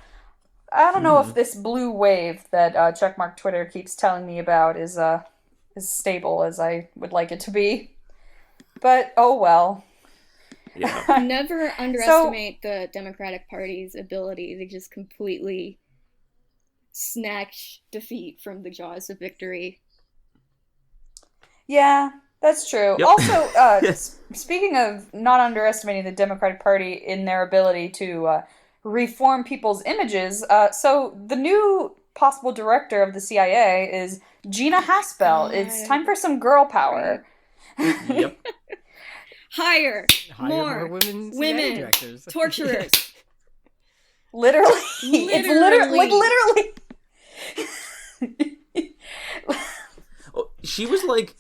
I don't know if this blue wave that Checkmark Twitter keeps telling me about is as stable as I would like it to be. But, oh well. Yeah. Never underestimate the Democratic Party's ability to just completely snatch defeat from the jaws of victory. Yeah, that's true. Yep. Also, Yes. speaking of not underestimating the Democratic Party in their ability to reform people's images, so the new possible director of the CIA is Gina Haspel. It's time for some girl power. Yep. Hire more women women directors. torturers. Literally. It's literally. Oh, she was like,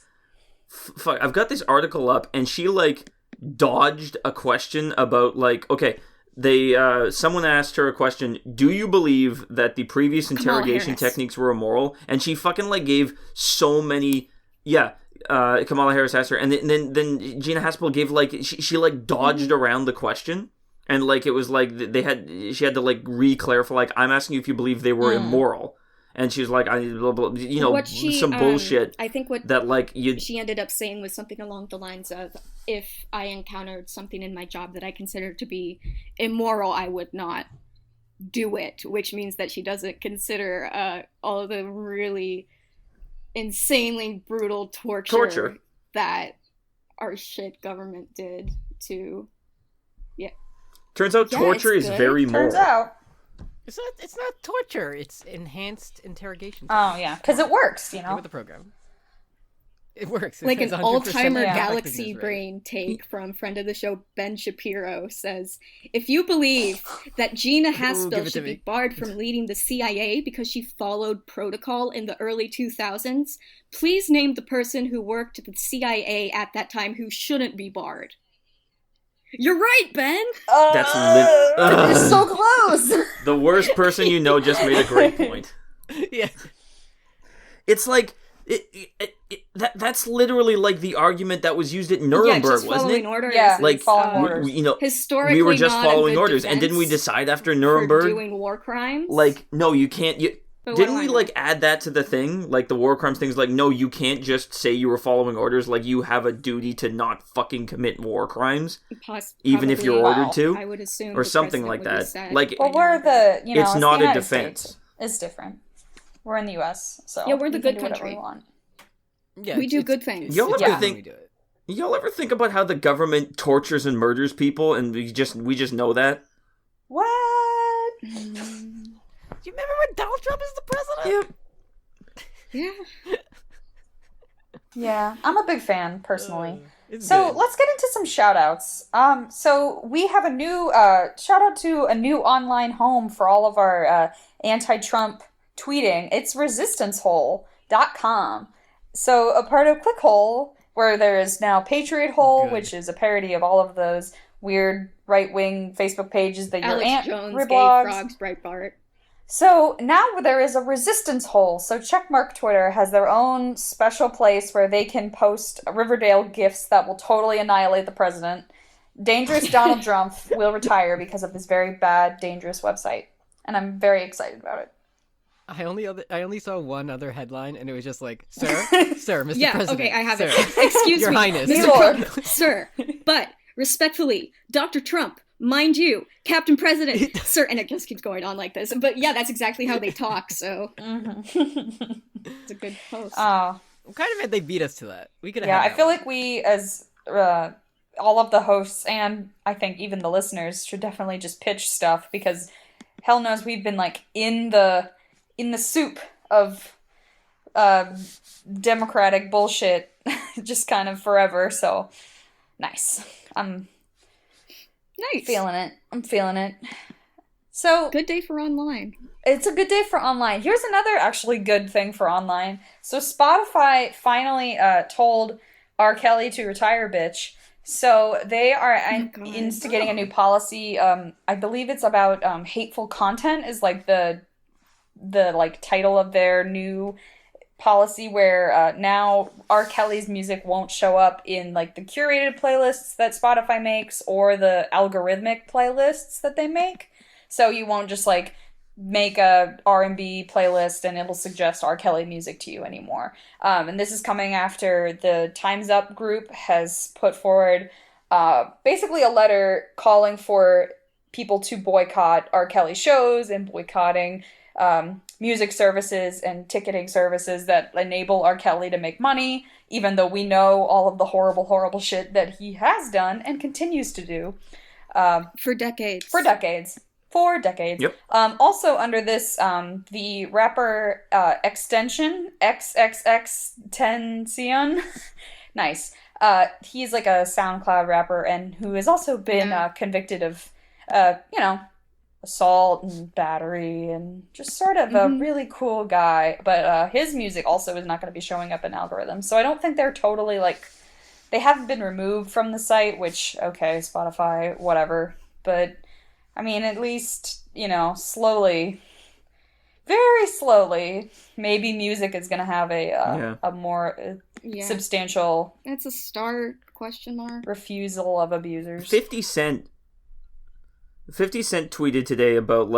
fuck, I've got this article up, and she like dodged a question about like, okay, they someone asked her a question, do you believe that the previous interrogation techniques were immoral? And she fucking like gave so many, Kamala Harris asked her, and then Gina Haspel gave like, she like dodged around the question. And like it was like she had to like re-clarify, like, I'm asking you if you believe they were immoral, and she was like, blah, blah, some bullshit. I think what that like she ended up saying was something along the lines of, if I encountered something in my job that I considered to be immoral, I would not do it, which means that she doesn't consider all of the really insanely brutal torture that our shit government did to. Turns out torture is very moral. Turns out. It's not torture. It's enhanced interrogation. Oh, yeah. Because it works, you know? With the program. It works. Like an 100% all-timer Galaxy effectiveness rate. Brain take from friend of the show Ben Shapiro says, if you believe that Gina Haspel should be barred from leading the CIA because she followed protocol in the early 2000s, please name the person who worked at the CIA at that time who shouldn't be barred. You're right, Ben! That's you're so close! The worst person you know just made a great point. Yeah. It's like, that's literally like the argument that was used at Nuremberg, wasn't it? Orders. Yeah, like, following orders. Historically, we were just not following a good orders. And didn't we decide after Nuremberg? For doing war crimes? Like, no, you can't. Didn't we, know? like, add that to the thing? Like, the war crimes things, like, no, you can't just say you were following orders. Like, you have a duty to not fucking commit war crimes. Even if you're ordered to. I would assume. Or something like that. Like, well, we're the, it's not a defense. States. It's different. We're in the US, so. Yeah, we're the good country. country. We want. Yeah, we do good things. Y'all ever we do it. Y'all ever think about how the government tortures and murders people, and we just know that? What? Do you remember when Donald Trump is the president? Yeah. Yeah, I'm a big fan, personally. So let's get into some shout-outs. So we have a new, shout-out to a new online home for all of our anti-Trump tweeting. It's resistancehole.com. So a part of Clickhole, where there is now Patriot Hole, which is a parody of all of those weird right-wing Facebook pages that your aunt Jones, reblogs. Gay Frogs, Breitbart. So now there is a resistance hole. So Checkmark Twitter has their own special place where they can post Riverdale gifs that will totally annihilate the president. Dangerous Donald Trump will retire because of this very bad, dangerous website. And I'm very excited about it. I only saw one other headline, and it was just like, Sir, Mr. Yeah, President. okay, I have sir, it. Excuse Your me, Highness. Mr. Lord. Trump, sir, but respectfully, Dr. Trump, mind you, Captain President, sir, and it just keeps going on like this. But yeah, that's exactly how they talk, so it's a good post. Oh, I'm kind of mad they beat us to that. We could have. yeah, had I feel that like we, as all of the hosts, and I think even the listeners, should definitely just pitch stuff, because hell knows we've been like in the soup of democratic bullshit just kind of forever. So nice. I'm feeling it. So Good day for online. it's a good day for online. Here's another actually good thing for online. So Spotify finally told R. Kelly to retire, bitch. So they are instigating a new policy. I believe it's about hateful content is like the like title of their new policy, where now R. Kelly's music won't show up in like the curated playlists that Spotify makes or the algorithmic playlists that they make. So you won't just like make a R&B playlist and it'll suggest R. Kelly music to you anymore. And this is coming after the Time's Up group has put forward basically a letter calling for people to boycott R. Kelly shows and boycotting music services and ticketing services that enable R. Kelly to make money, even though we know all of the horrible, horrible shit that he has done and continues to do. For decades. For decades. For decades. Yep. Also under this, the rapper Extension, XXX10Sion, nice. He's like a SoundCloud rapper and who has also been convicted of, assault and battery and just sort of a really cool guy. But his music also is not going to be showing up in algorithms. So I don't think they're totally they haven't been removed from the site, which, okay, Spotify, whatever. But, I mean, at least, slowly, very slowly, maybe music is going to have a more substantial... It's a start, question mark. Refusal of abusers. 50 Cent tweeted today about,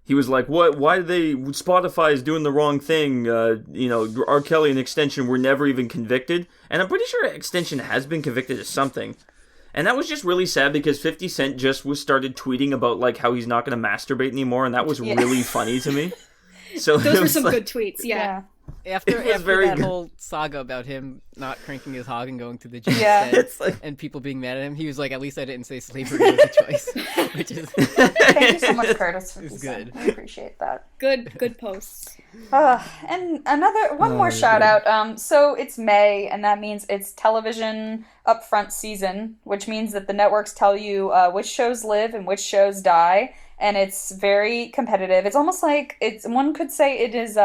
he was like, Spotify is doing the wrong thing, R. Kelly and Extension were never even convicted, and I'm pretty sure Extension has been convicted of something, and that was just really sad because 50 Cent just started tweeting about, how he's not going to masturbate anymore, and that was really funny to me. So those were some good tweets, yeah. After that whole saga about him not cranking his hog and going to the gym instead, and people being mad at him, he was like, at least I didn't say slavery was a choice. Which is... Thank you so much, Curtis. It's good. I appreciate that. Good posts. And one more shout out. So it's May, and that means it's television upfront season, which means that the networks tell you which shows live and which shows die. And it's very competitive. It's almost like one could say it is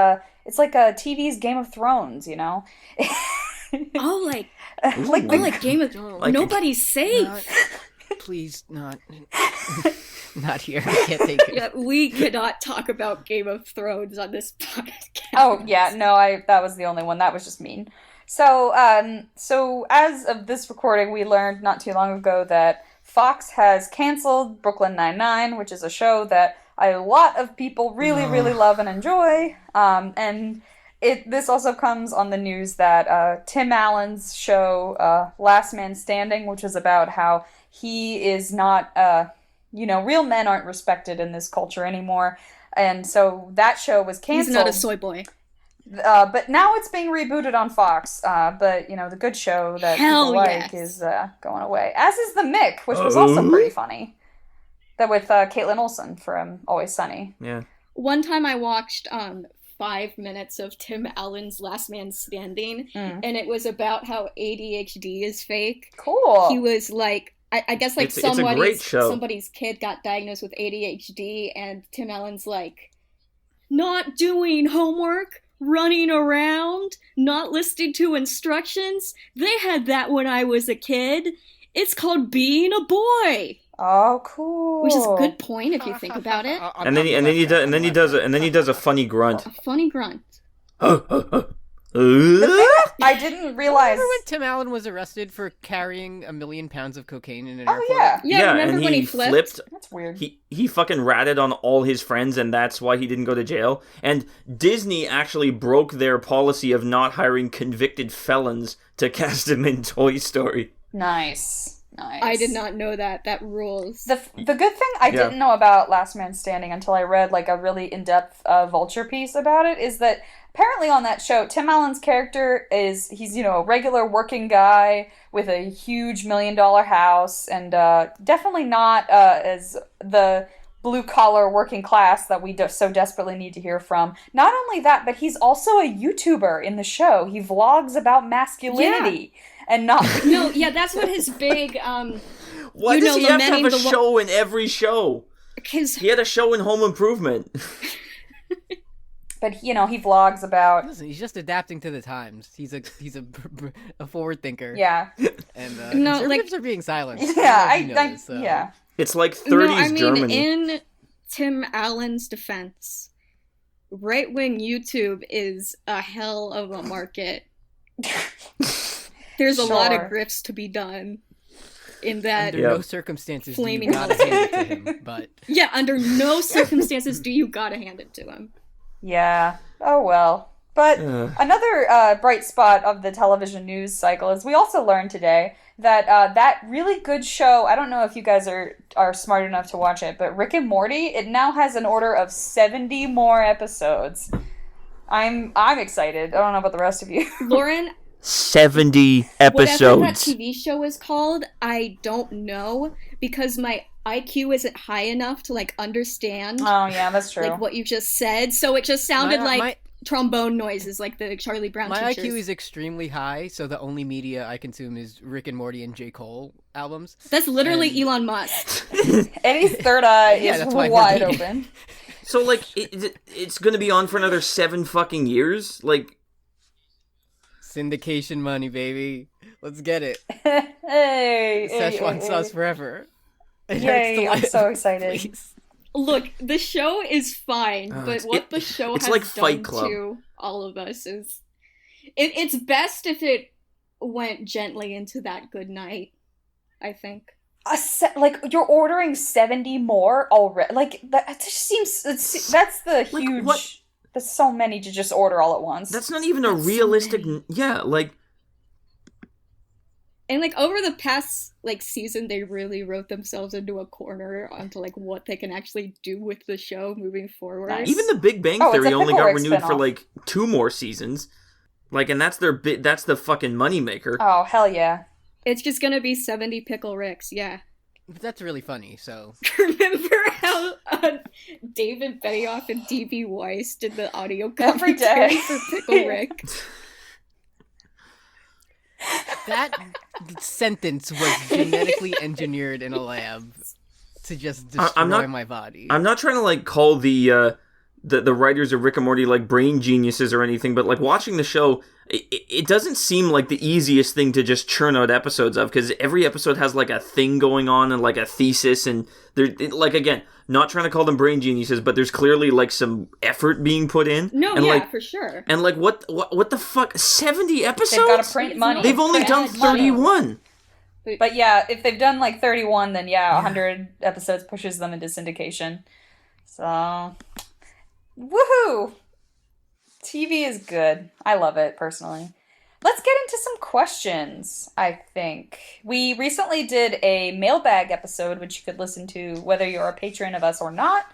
it's like a TV's Game of Thrones, Oh, like Game of Thrones. Nobody's safe. Please, not here. I can't take it. Yeah, we cannot talk about Game of Thrones on this podcast. Oh yeah, no, that was the only one. That was just mean. So as of this recording, we learned not too long ago that Fox has canceled Brooklyn Nine-Nine, which is a show that a lot of people really, really love and enjoy. And this also comes on the news that Tim Allen's show, Last Man Standing, which is about how he is not, real men aren't respected in this culture anymore. And so that show was canceled. He's not a soy boy. But now it's being rebooted on Fox. But, the good show that people like is going away. As is The Mick, which was also pretty funny. That with Caitlin Olsen from Always Sunny. Yeah. One time I watched 5 minutes of Tim Allen's Last Man Standing, and it was about how ADHD is fake. Cool. He was like... I guess it's a great show. Somebody's kid got diagnosed with ADHD, and Tim Allen's like, not doing homework, running around, not listening to instructions. They had that when I was a kid. It's called being a boy. Oh, cool. Which is a good point if you think about it. And then he does a funny grunt. A funny grunt. I didn't realize. Remember when Tim Allen was arrested for carrying 1 million pounds of cocaine in an airport? Yeah. Remember and when he flipped? That's weird. He fucking ratted on all his friends, and that's why he didn't go to jail. And Disney actually broke their policy of not hiring convicted felons to cast him in Toy Story. Nice. I did not know that. That rules. The good thing I didn't know about Last Man Standing until I read a really in-depth Vulture piece about it is that apparently on that show, Tim Allen's character he's a regular working guy with a huge $1 million house and definitely not as the blue-collar working class that we so desperately need to hear from. Not only that, but he's also a YouTuber in the show. He vlogs about masculinity. Yeah. And not... No, yeah, that's what his big... Why does he have to have a show in every show? Because... He had a show in Home Improvement. But, he vlogs about... Listen, he's just adapting to the times. He's a forward thinker. Yeah. And conservatives are being silenced. Yeah, yeah. It's like 30s Germany. In Tim Allen's defense, right-wing YouTube is a hell of a market. There's a lot of grifts to be done in that. Under no circumstances do you gotta hand it to him, but... Yeah, under no circumstances do you gotta hand it to him. Yeah. Oh, well. But Ugh. another bright spot of the television news cycle is we also learned today that that really good show, I don't know if you guys are smart enough to watch it, but Rick and Morty, it now has an order of 70 more episodes. I'm excited. I don't know about the rest of you. Lauren, 70 whatever that episodes. TV show is called, I don't know because my IQ isn't high enough to like understand Oh yeah, that's true. like what you just said. So it just sounded like my trombone noises, like the Charlie Brown my teachers. IQ is extremely high, so the only media I consume is Rick and Morty and J. Cole albums. That's literally And- Elon Musk. Eddie's third eye Yeah, is that's why wide we're- open. So, like, it's going to be on for another 7 fucking years? Like, Syndication money, baby. Let's get it. Hey, Szechuan hey, sauce hey. forever. It Yay, hurts to I'm live, so excited. please. Look, the show is fine, Oh, but what the show it's has like done Fight Club. to all of us is it's best if it went gently into that good night, I think. Like you're ordering 70 more already. Like that just seems that's the Like, huge. what? That's so many to just order all at once. that's not even a That's so realistic... many. Yeah, like, And like over the past like season, they really wrote themselves into a corner onto like what they can actually do with the show moving forward. Nice. even the Big Bang Oh, it's Theory a only Pickle got Rick renewed for, spinoff. like, 2 more seasons. Like, and that's that's the fucking moneymaker. Oh hell yeah! It's just gonna be 70 Pickle Ricks, yeah. But that's really funny, so... Remember how David Benioff and D.B. Weiss did the audio Every commentary day. for Pickle Rick? That sentence was genetically engineered in a lab to just destroy I'm not- my body. I'm not trying to, like, call the writers of Rick and Morty, like, brain geniuses or anything, but, like, watching the show, it doesn't seem like the easiest thing to just churn out episodes of, because every episode has, like, a thing going on and, like, a thesis, and like, again, not trying to call them brain geniuses, but there's clearly, like, some effort being put in. No, and, yeah, like, for sure. and, like, what the fuck? 70 episodes? They've got to print It's money. not- They've only Print done money. 31. But yeah, if they've done like 31, then yeah, 100 episodes pushes them into syndication. So, woohoo! TV is good. I love it personally. Let's get into some questions, I think. We recently did a mailbag episode, which you could listen to whether you're a patron of us or not.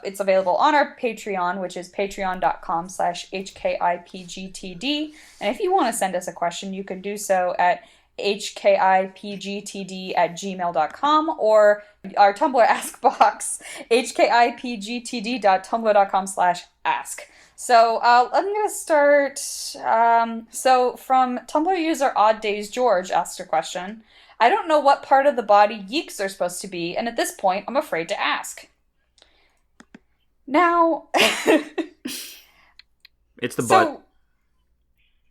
It's available on our Patreon, which is patreon.com/HKIPGTD. And if you want to send us a question, you can do so at hkipgtd@gmail.com or our Tumblr ask box, hkipgtd.tumblr.com/ask. So I'm going to start. So from Tumblr user Odd Days George asked a question. I don't know what part of the body yeeks are supposed to be, and at this point, I'm afraid to ask. Now, It's the butt.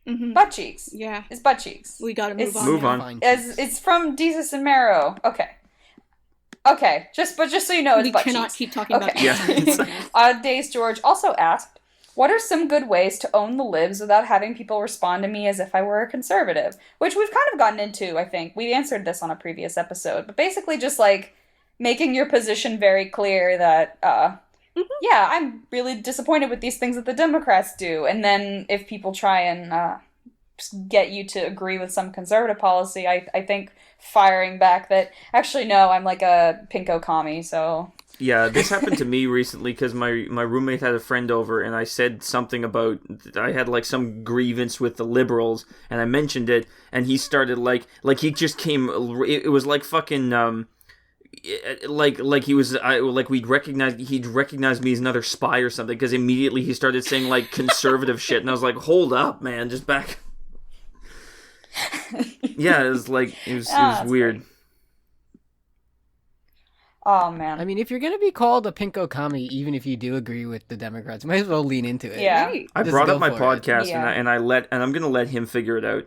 Mhm. butt cheeks. Yeah, It's butt cheeks. we gotta move It's- on. Move now. on. Fine As cheeks. it's from Jesus and Marrow. Okay. Just so you know, it's We butt cannot cheeks. keep talking about Okay. that. Yeah. Odd Days George also asked, what are some good ways to own the libs without having people respond to me as if I were a conservative? Which we've kind of gotten into, I think. We answered this on a previous episode. But basically just, like, making your position very clear that, yeah, I'm really disappointed with these things that the Democrats do. And then if people try and just get you to agree with some conservative policy, I think firing back that, actually, no, I'm like a pinko commie, so... Yeah, this happened to me recently because my roommate had a friend over and I said something about, I had like some grievance with the liberals and I mentioned it and he started like he just came, it was like fucking, like he was, like he'd recognized me as another spy or something because immediately he started saying like conservative shit and I was like, hold up, man, just back. Yeah, it was like, it was that's weird. great. Oh, man. I mean, if you're gonna be called a pinko commie, even if you do agree with the Democrats, might as well lean into it. Yeah. Right. I Just brought go up my for it. podcast Yeah. and I'm gonna let him figure it out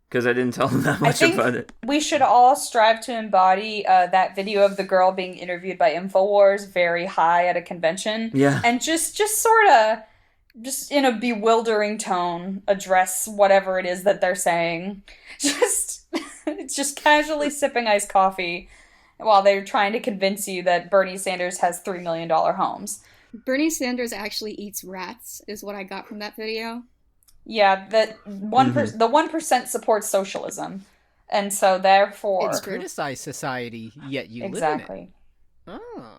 because I didn't tell him that I much think about it. we should all strive to embody that video of the girl being interviewed by InfoWars very high at a convention. Yeah. And just sort of, just in a bewildering tone, address whatever it is that they're saying. Just casually sipping iced coffee while they're trying to convince you that Bernie Sanders has $3 million homes. Bernie Sanders actually eats rats, is what I got from that video. Yeah, that the 1% supports socialism, and so therefore It's You criticize society, yet you exactly. live in it. Oh,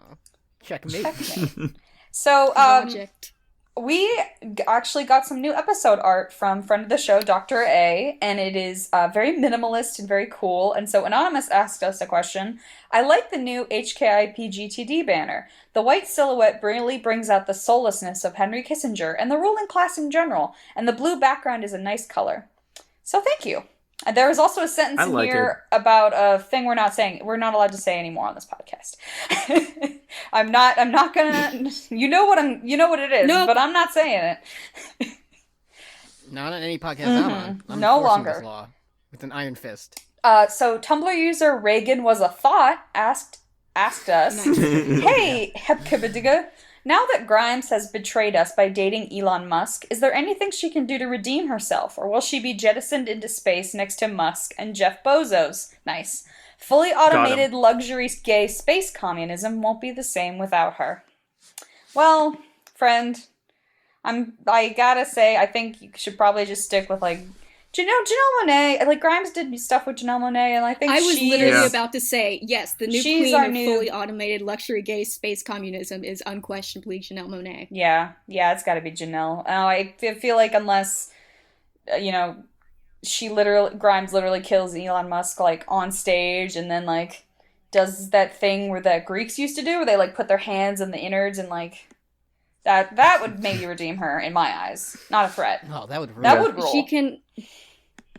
checkmate. Checkmate. So, Project. we actually got some new episode art from friend of the show, Dr. A, and it is very minimalist and very cool. And so Anonymous asked us a question. I like the new HKIP banner. The white silhouette really brings out the soullessness of Henry Kissinger and the ruling class in general, and the blue background is a nice color. So thank you. And there was also a sentence in here about a thing we're not saying. We're not allowed to say anymore on this podcast. I'm not gonna. You know what it is, Nope. but I'm not saying it. Not on any podcast I'm on. I'm No enforcing longer. this law with an iron fist. So Tumblr user Reagan was a thought asked us, "Hey, Hepkibidiga, now that Grimes has betrayed us by dating Elon Musk, is there anything she can do to redeem herself, or will she be jettisoned into space next to Musk and Jeff Bezos? Nice. Fully automated luxury gay space communism won't be the same without her." Well, friend, I gotta say, I think you should probably just stick with Janelle Monáe. Like, Grimes did stuff with Janelle Monáe, and I think I was literally Yeah. about to say, yes, the new She's queen our of new- fully automated luxury gay space communism is unquestionably Janelle Monáe. Yeah, it's gotta be Janelle. I feel like unless, Grimes literally kills Elon Musk, on stage, and then, does that thing where the Greeks used to do, where they, put their hands in the innards, and, that would maybe redeem her, in my eyes. Not a threat. Oh, that would ruin That it. would rule. She can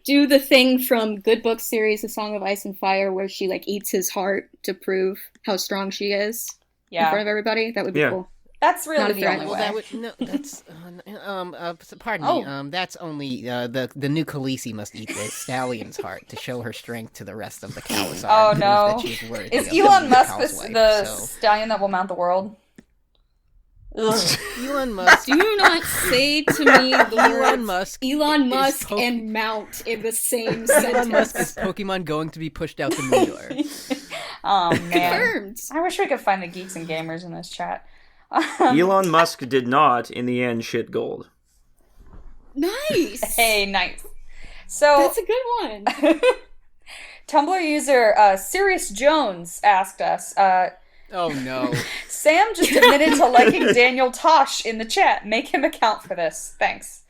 do the thing from Good Book series, A Song of Ice and Fire, where she, eats his heart to prove how strong she is in front Yeah, of everybody. That would be Yeah. cool. that's Not really a the threat. only Well, way. that would no. That's pardon Oh. me. That's only the new Khaleesi must eat the stallion's heart to show her strength to the rest of the Khalisar. Oh, and prove no. that she's worthy Is of Elon being Musk Cal's the wife, so. stallion that will mount the world? Ugh. Elon Musk. Do not say to me the Elon words Musk. Elon is Musk po- and Mount in the same Elon Musk is sentence. Pokemon going to be pushed out the moon door. Oh, man. Confirmed. I wish we could find the geeks and gamers in this chat. Elon Musk did not, in the end, shit gold. Nice. Hey, nice. So, That's a good one. Tumblr user Sirius Jones asked us, Oh no. Sam just admitted to liking Daniel Tosh in the chat. Make him account for this. Thanks.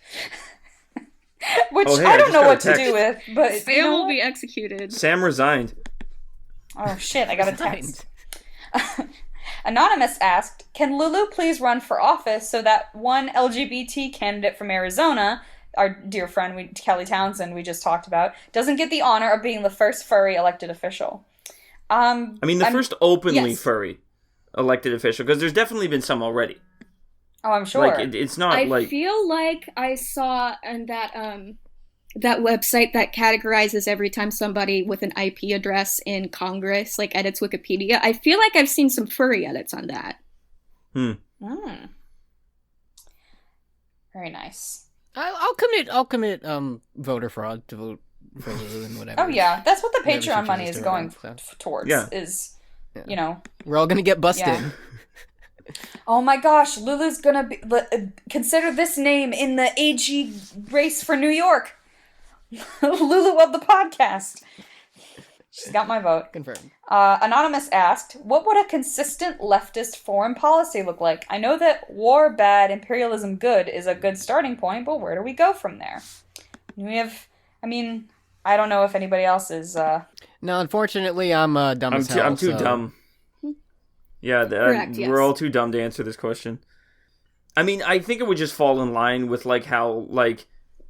Which Oh, hey, I I don't just know got a what to text. do with, but you Sam know will what? be executed. Sam resigned. Oh shit, I got a text. Anonymous asked, "Can Lulu please run for office so that one LGBT candidate from Arizona, our dear friend Kelly Townsend we just talked about, doesn't get the honor of being the first furry elected official?" I mean, the first openly yes. furry elected official, because there's definitely been some already. Oh, I'm sure. It's not I feel like I saw on that website that categorizes every time somebody with an IP address in Congress edits Wikipedia. I feel like I've seen some furry edits on that. Mm. Very nice. I'll commit voter fraud to vote for Lulu and whatever. Oh yeah, that's what the Whatever she Patreon money chooses is to going run, so. towards. Yeah. Is Yeah. We're all gonna get busted. Yeah. Oh my gosh, Lulu's gonna be consider this name in the AG race for New York. Lulu of the podcast. She's got my vote. Confirmed. Anonymous asked, "What would a consistent leftist foreign policy look like? I know that war bad, imperialism good is a good starting point, but where do we go from there?" I don't know if anybody else is. No, unfortunately, I'm dumb as hell. I'm too so- dumb. Yeah, Correct, yes. we're all too dumb to answer this question. I mean, I think it would just fall in line with how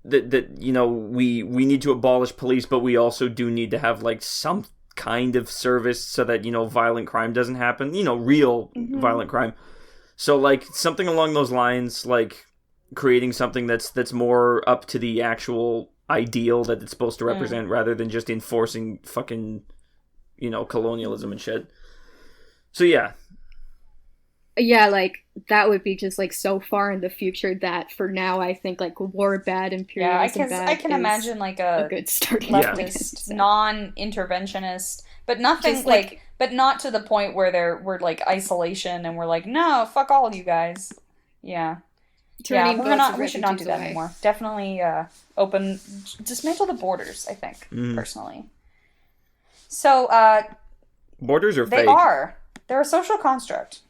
that we need to abolish police, but we also do need to have some kind of service so that violent crime doesn't happen. Real violent crime. So something along those lines, creating something that's more up to the actual ideal that it's supposed to represent, rather than just enforcing fucking colonialism and shit. So yeah. yeah, like that would be just like so far in the future that for now I think like war bad, Yeah, imperialism bad I can is imagine like a a good starting Yeah. point. leftist, So, non-interventionist, but nothing just like, like but not to the point where we're like isolation and we're like, no, fuck all of you guys. Yeah, yeah, turning votes of we should not do refugees that away. anymore. Definitely, open, dismantle the borders. I think Mm. personally. So, Borders are they fake. are. They're a social construct.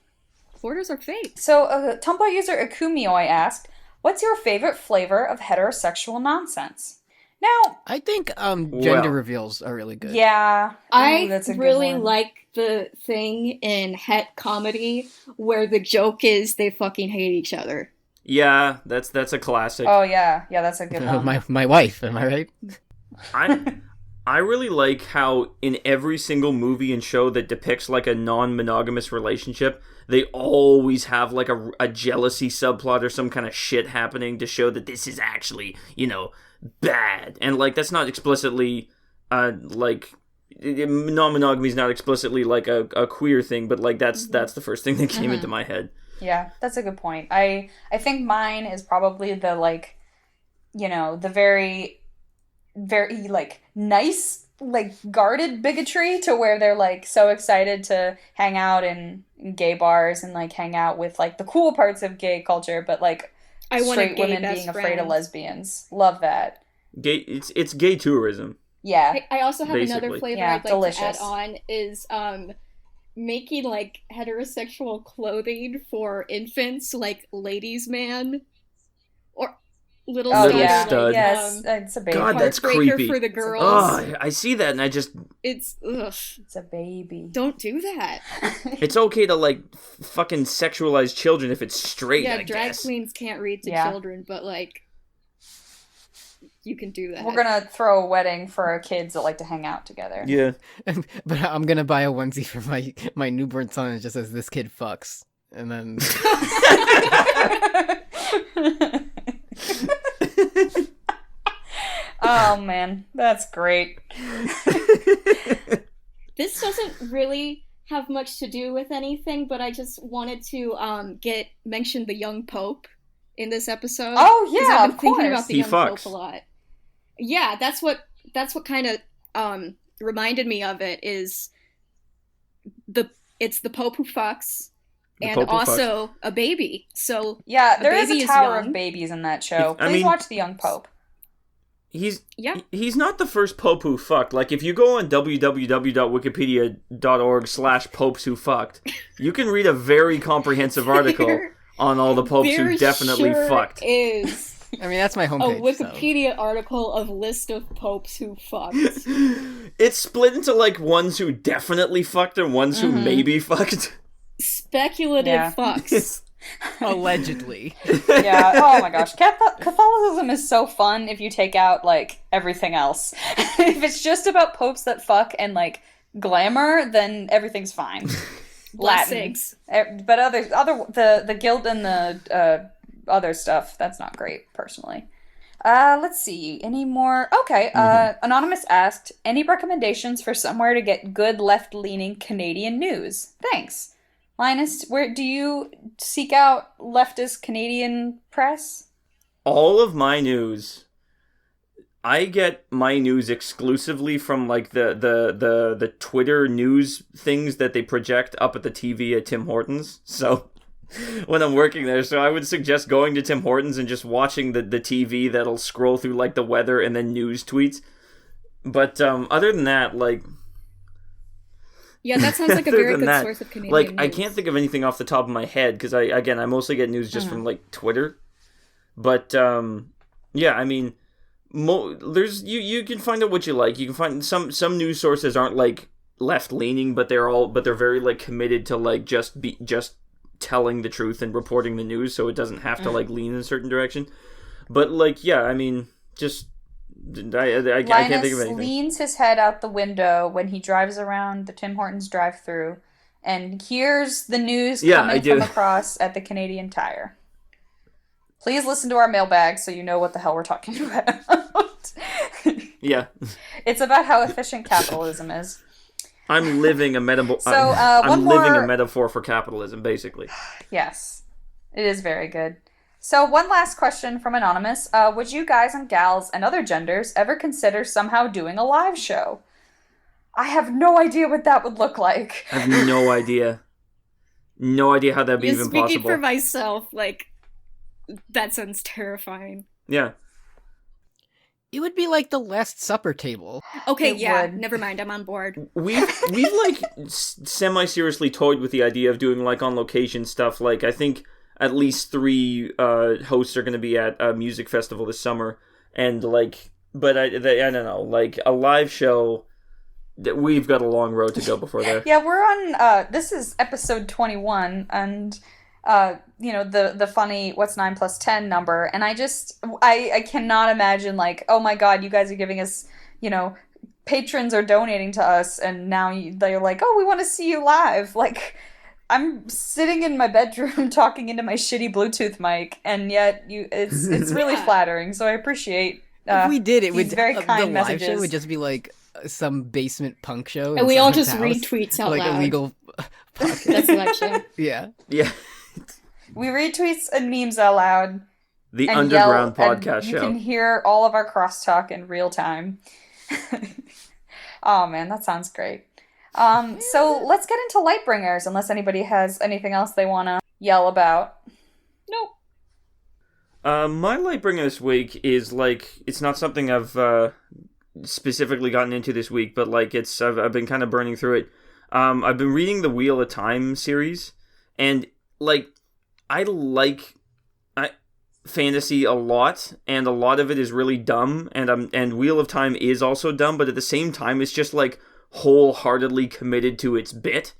Borders are fake. So, Tumblr user Akumioi asked, "What's your favorite flavor of heterosexual nonsense?" Now, I think Well. gender reveals are really good. yeah, I that's a good really one. like the thing in het comedy where the joke is they fucking hate each other. Yeah, that's a classic. Oh yeah, yeah, that's a good one. my wife, am I right? I I really like how in every single movie and show that depicts like a non-monogamous relationship, they always have like a jealousy subplot or some kind of shit happening to show that this is actually, bad. And like that's not explicitly like non-monogamy is not explicitly like a queer thing, but like that's the first thing that came into my head. Yeah, that's a good point. I think mine is probably the like, the very, very like nice, like guarded bigotry to where they're like so excited to hang out in gay bars and like hang out with like the cool parts of gay culture, but like I want a straight gay women best being afraid of friend. lesbians. Love that. Gay it's gay tourism. Yeah. I also have another Basically. flavor Yeah, I'd like delicious. to add on is making like heterosexual clothing for infants, like ladies' man or little Oh Little yeah. stud. Yes, it's a baby. God, that's heartbreaker creepy. for the girls. Oh, I see that and I just It's ugh. It's a baby. Don't do that. it's okay to like fucking sexualize children if it's straight, Yeah, I drag guess. queens can't read to Yeah. children, but like you can do that. We're gonna throw a wedding for our kids that like to hang out together. Yeah. But I'm gonna buy a onesie for my newborn son and it just says "This kid fucks," and then Oh man, that's great. This doesn't really have much to do with anything, but I just wanted to get mention the young pope in this episode. Oh 'Cause yeah, I've been of thinking course. about the He young fucks. pope a lot. Yeah, that's what kind of reminded me of it is it's the pope who fucks The and Pope who also a baby. So Yeah, The there is baby a is tower young. of babies in that show. I Please mean- watch The Young Pope. yeah, He's not the first pope who fucked. Like, if you go on www.wikipedia.org/popes who fucked, you can read a very comprehensive article There- on all the popes who there definitely sure fucked. is I mean that's my a homepage. so. Wikipedia article of list of popes who fucked. It's split into, like, ones who definitely fucked and ones who maybe fucked. Speculative Yeah. fucks. Allegedly. Yeah. Oh my gosh, Catholicism is so fun if you take out like everything else. If it's just about popes that fuck and like glamour, then everything's fine. Latin, Blessings. but the guilt and the other stuff, that's not great personally. Let's see. Any more? Okay. Anonymous asked, any recommendations for somewhere to get good left-leaning Canadian news? Thanks. Linus, where do you seek out leftist Canadian press? All of my news, I get my news exclusively from like the Twitter news things that they project up at the TV at Tim Hortons. So when I'm working there, so I would suggest going to Tim Hortons and just watching the TV that'll scroll through like the weather and then news tweets. But other than that, like. Yeah, that sounds like a Other very than good that, source of Canadian like news. I can't think of anything off the top of my head because I mostly get news just from like Twitter, but yeah, I mean, there's you can find out what you like. You can find some news sources aren't like left leaning, but they're very like committed to like just telling the truth and reporting the news, so it doesn't have to like lean in a certain direction. But like yeah, I mean, just I can't think of Linus anything. leans his head out the window when he drives around the Tim Hortons drive-through and hears the news Yeah, I coming do. from across at the Canadian Tire. Please listen to our mailbag so you know what the hell we're talking about. Yeah. It's about how efficient capitalism is. I'm living a metaphor. So, I'm one living a more. metaphor for capitalism, basically. Yes, it is very good. So, one last question from Anonymous. Would you guys and gals and other genders ever consider somehow doing a live show? I have no idea what that would look like. I have no idea. No idea how that'd be You're even speaking possible. for myself, like, that sounds terrifying. Yeah. It would be like the Last Supper table. Okay, It yeah, would. never mind, I'm on board. We've like semi-seriously toyed with the idea of doing like on location stuff. Like I think at least 3 hosts are going to be at a music festival this summer, and like, but I don't know, like a live show. We've got a long road to go before there. Yeah, we're on, this is episode 21, and, the funny what's 9 plus 10 number, and I cannot imagine, like, oh my god, you guys are giving us, patrons are donating to us, and now they're like, oh, we want to see you live. Like, I'm sitting in my bedroom talking into my shitty Bluetooth mic, and yet it's really flattering, so I appreciate If we did, it these would very the kind live messages. show would just be like some basement punk show, in And we all someone's just house, read tweets out like loud. illegal podcast. That's live show. Yeah. Yeah. We read tweets and memes out loud. The And underground yell, podcast and you show. can hear all of our crosstalk in real time. Oh man, that sounds great. So let's get into Lightbringers, unless anybody has anything else they want to yell about. Nope. My Lightbringer this week is like, it's not something I've specifically gotten into this week, but like I've been kind of burning through it. I've been reading the Wheel of Time series, and like I like fantasy a lot, and a lot of it is really dumb, and Wheel of Time is also dumb, but at the same time it's just like wholeheartedly committed to its bit.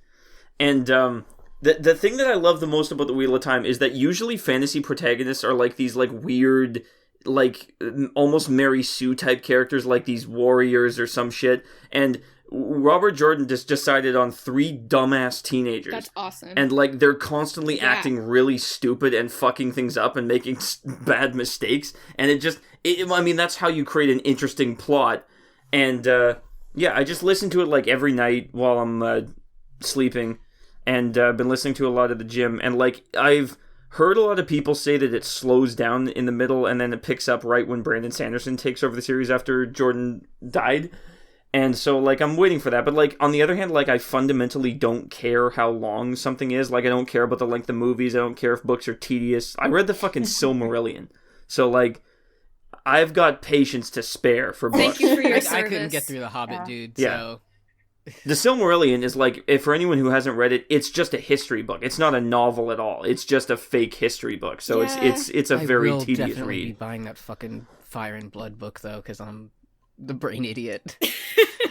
And the thing that I love the most about the Wheel of Time is that usually fantasy protagonists are like these like weird, like almost Mary Sue type characters, like these warriors or some shit, and Robert Jordan just decided on 3 dumbass teenagers. That's awesome. And like they're constantly Yeah. acting really stupid and fucking things up and making bad mistakes, and I mean that's how you create an interesting plot. And yeah, I just listen to it like every night while I'm sleeping, and been listening to a lot at the gym, and like I've heard a lot of people say that it slows down in the middle and then it picks up right when Brandon Sanderson takes over the series after Jordan died. And so, like, I'm waiting for that. But, like, on the other hand, like, I fundamentally don't care how long something is. Like, I don't care about the length of movies. I don't care if books are tedious. I read the fucking Silmarillion. So, like, I've got patience to spare for books. Thank you for your I service. couldn't get through The Hobbit, Yeah. dude. Yeah. So The Silmarillion is, like, if for anyone who hasn't read it, it's just a history book. It's not a novel at all. It's just a fake history book. So Yeah. it's a very I will tedious definitely be read. buying that fucking Fire and Blood book though, because I'm the brain idiot.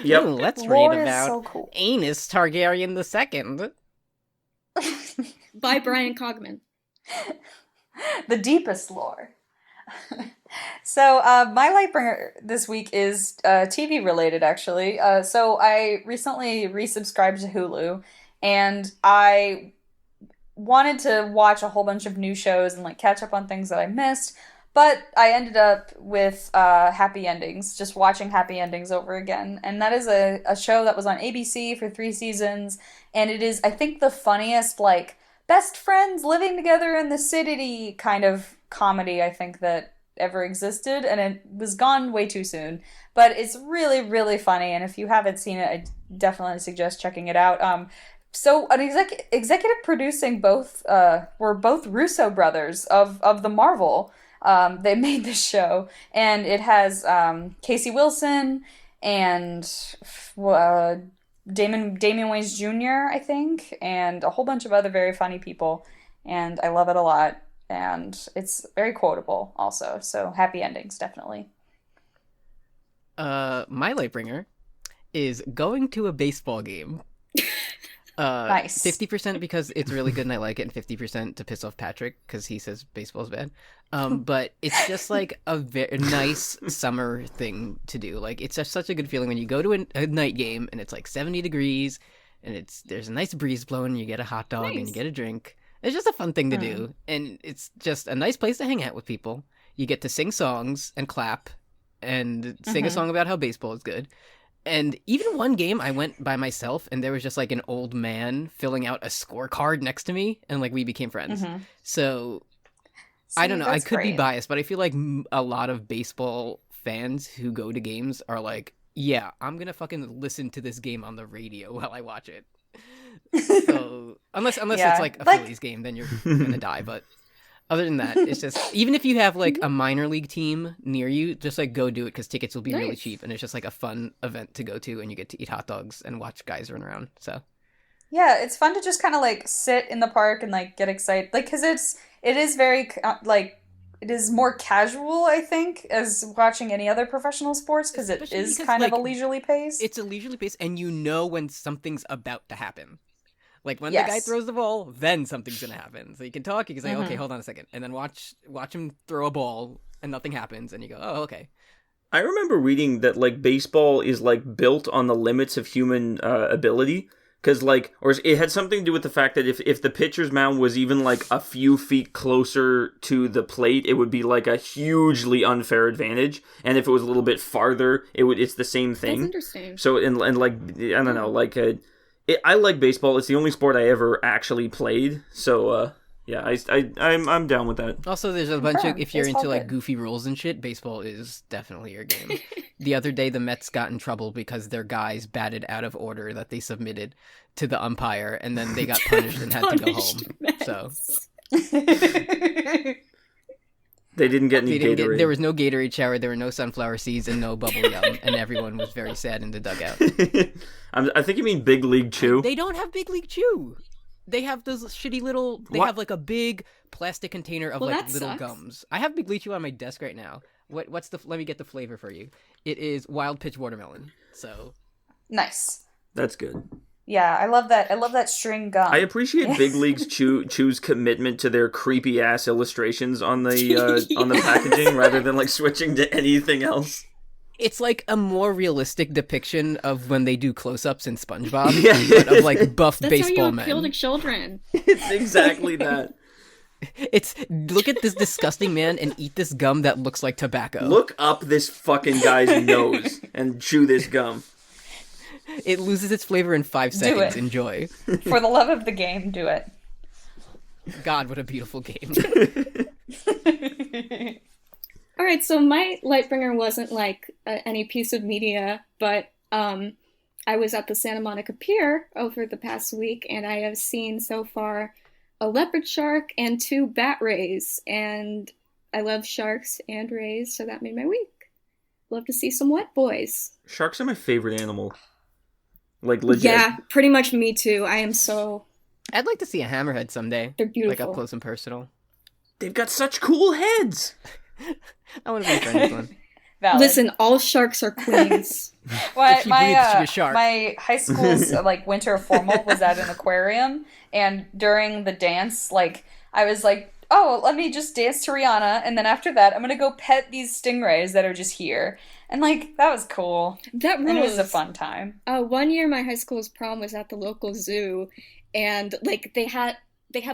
Yep. Ooh, let's Lore read is about so cool. Aenys Targaryen II. By Brian Cogman. The deepest lore. So, my Lightbringer this week is TV related, actually. So, I recently resubscribed to Hulu, and I wanted to watch a whole bunch of new shows and like catch up on things that I missed, but I ended up with Happy Endings, just watching Happy Endings over again. And that is a show that was on ABC for 3 seasons, and it is, I think, the funniest, like, best friends living together in the city kind of comedy I think that ever existed, and it was gone way too soon. But it's really, really funny, and if you haven't seen it, I definitely suggest checking it out. So an executive producing were both Russo brothers of the Marvel. They made this show, and it has Casey Wilson and Damon Wayans Jr., I think, and a whole bunch of other very funny people, and I love it a lot, and it's very quotable also, so Happy Endings, definitely. My Lightbringer is going to a baseball game. Nice. 50% because it's really good and I like it, and 50% to piss off Patrick because he says baseball's bad. But it's just like a very nice summer thing to do. Like, it's just such a good feeling when you go to a night game and it's like 70 degrees and there's a nice breeze blowing, you get a hot dog and Nice. you get a drink. It's just a fun thing to do, and it's just a nice place to hang out with people. You get to sing songs and clap and sing a song about how baseball is good. And even one game I went by myself and there was just like an old man filling out a scorecard next to me and like we became friends. Mm-hmm. So See, I don't know. I that's could be great. biased, but I feel like a lot of baseball fans who go to games are like, yeah, I'm going to fucking listen to this game on the radio while I watch it. So unless Yeah, it's like a like- Phillies game, then you're going to die. But other than that, it's just, even if you have like a minor league team near you, just like go do it because tickets will be really Nice. cheap and it's just like a fun event to go to and you get to eat hot dogs and watch guys run around. So Yeah, it's fun to just kind of like sit in the park and like get excited, like because it is very like it is more casual, I think, as watching any other professional sports because it Especially is because, kind of a like, leisurely pace. it's a leisurely pace and you know when something's about to happen. Like when the guy Yes. throws the ball, then something's gonna happen. So you can talk, you can say, Mhm. okay, hold on a second, and then watch him throw a ball and nothing happens, and you go, oh, okay. I remember reading that like baseball is like built on the limits of human ability, because like, or it had something to do with the fact that if the pitcher's mound was even like a few feet closer to the plate, it would be like a hugely unfair advantage, and if it was a little bit farther, it's the same That's thing. interesting. So and like I don't know, like I like baseball. It's the only sport I ever actually played. So yeah, I'm down with that. Also, there's a bunch of, Confirmed. if you're Baseball into like good. goofy rules and shit, baseball is definitely your game. The other day, the Mets got in trouble because their guys batted out of order that they submitted to the umpire, and then they got punished and had to go home. Punished So They didn't get any they didn't Gatorade. there was no Gatorade shower, there were no sunflower seeds, and no bubble gum, and everyone was very sad in the dugout. I think you mean Big League Chew. They don't have Big League Chew. They have those shitty little. They What? have like a big plastic container of Well, like that little sucks. gums. I have Big League Chew on my desk right now. What's the? Let me get the flavor for you. It is wild pitch watermelon. So Nice. That's good. Yeah, I love that. I love that string gum. I appreciate Big League's Chew's commitment to their creepy ass illustrations on the packaging rather than like switching to anything else. it's like a more realistic depiction of when they do close-ups in SpongeBob, Yeah. but of like buff That's how you baseball appeal to men. children. It's exactly that. It's look at this disgusting man and eat this gum that looks like tobacco. Look up this fucking guy's nose and chew this gum. It loses its flavor in 5 Do seconds. it. Enjoy. For the love of the game, do it. God, what a beautiful game. All right, so my Lightbringer wasn't like any piece of media, but I was at the Santa Monica Pier over the past week, and I have seen so far a leopard shark and 2 bat rays, and I love sharks and rays, so that made my week. Love to see some wet boys. Sharks are my favorite animal. Like legit. Yeah, pretty much me too. I am so... I'd like to see a hammerhead someday. They're Like beautiful. up close and personal. They've got such cool heads. I want to be a friend with one. Valid. Listen, all sharks are queens. My If she breathes, she's a shark. my high school's like winter formal was at an aquarium, and during the dance, like I was like, "Oh, let me just dance to Rihanna," and then after that, I'm gonna go pet these stingrays that are just here, and like that was cool, That and it was a rules. fun time. One year, my high school's prom was at the local zoo, and like they have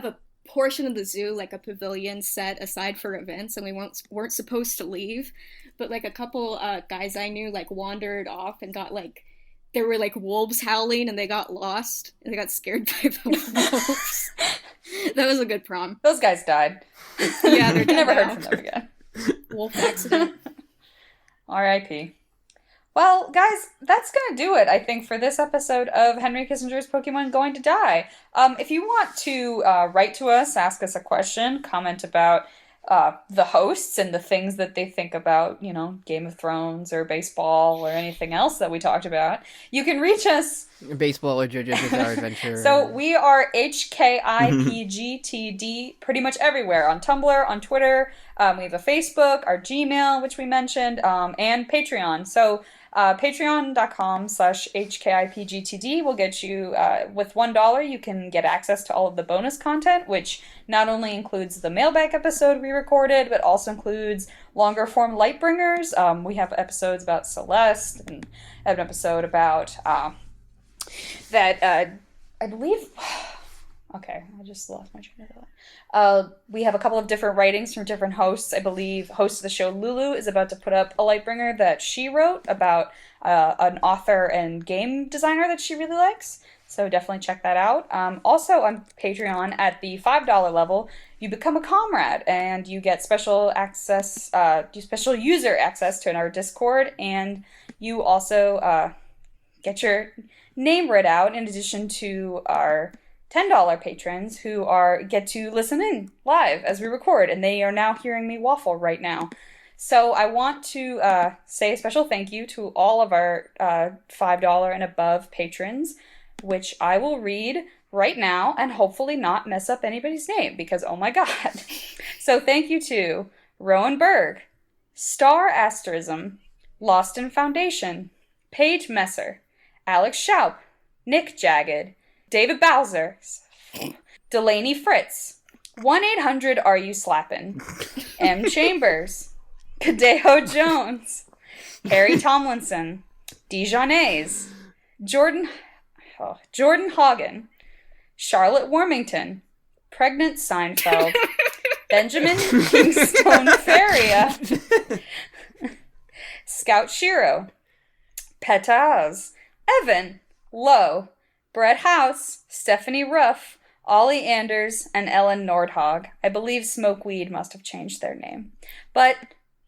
a portion of the zoo, like a pavilion set aside for events, and we weren't supposed to leave, but like a couple guys I knew like wandered off and got like there were like wolves howling, and they got lost and they got scared by the wolves. That was a good prom. Those guys died. Yeah, they're dead Never now. heard from them again. Wolf accident. R.I.P. Well, guys, that's going to do it, I think, for this episode of Henry Kissinger's Pokemon Going to Die. If you want to write to us, ask us a question, comment about the hosts and the things that they think about, you know, Game of Thrones or baseball or anything else that we talked about, you can reach us. Baseball or JoJo's Bizarre Adventure. So we are HKIPGTD pretty much everywhere. On Tumblr, on Twitter, we have a Facebook, our Gmail, which we mentioned, and Patreon. So patreon.com/HKIPGTD will get you, with $1, you can get access to all of the bonus content, which not only includes the mailbag episode we recorded, but also includes longer form Lightbringers. We have episodes about Celeste, and have an episode about, I believe, Okay, I just lost my train of thought. We have a couple of different writings from different hosts. I believe host of the show Lulu is about to put up a Lightbringer that she wrote about an author and game designer that she really likes. So definitely check that out. Also on Patreon at the $5 level, you become a comrade and you get special access, special user access to our Discord, and you also get your name read out in addition to our $10 patrons who get to listen in live as we record, and they are now hearing me waffle right now. So I want to say a special thank you to all of our $5 and above patrons, which I will read right now and hopefully not mess up anybody's name because, oh my god. So thank you to Rowan Berg, Star Asterism, Lost in Foundation, Paige Messer, Alex Schaup, Nick Jagged, David Bowser, Delaney Fritz, 1-800-ARE-YOU-SLAPPIN', M. Chambers, Kadeho Jones, Harry Tomlinson, Dijonais, Jordan Hagen, Charlotte Warmington, Pregnant Seinfeld, Benjamin Kingstone Feria, Scout Shiro, Petaz, Evan, Lowe, Brett House, Stephanie Ruff, Ollie Anders, and Ellen Nordhog. I believe Smokeweed must have changed their name. But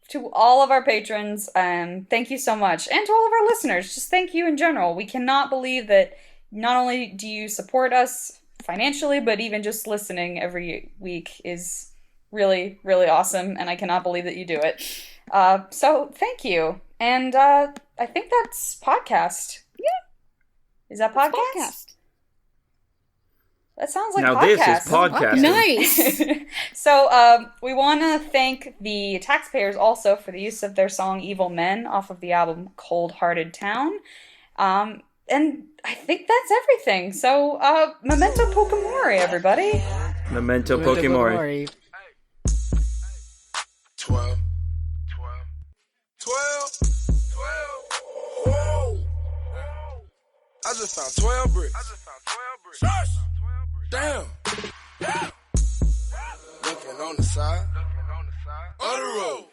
to all of our patrons, thank you so much. And to all of our listeners, just thank you in general. We cannot believe that not only do you support us financially, but even just listening every week is really, really awesome, and I cannot believe that you do it. So thank you. And I think that's podcast. Yeah. Is that podcast? That sounds like now podcast. This is podcasting. Nice. So we want to thank the Taxpayers also for the use of their song Evil Men off of the album Cold Hearted Town. And I think that's everything. So, Memento Pokemori, everybody. Memento Pokemori. 12. Whoa. I just found 12 bricks. Damn. Looking on the side. On the road.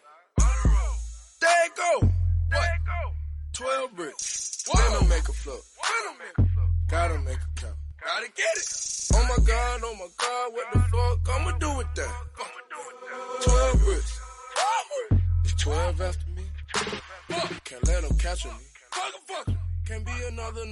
There it go. What? 12 bricks. Finna make a flip. Gotta make a count. Gotta get it. Oh my god, what the fuck I'ma do with that? 12 bricks. It's 12 after me. Can't let them capture me. Can't be another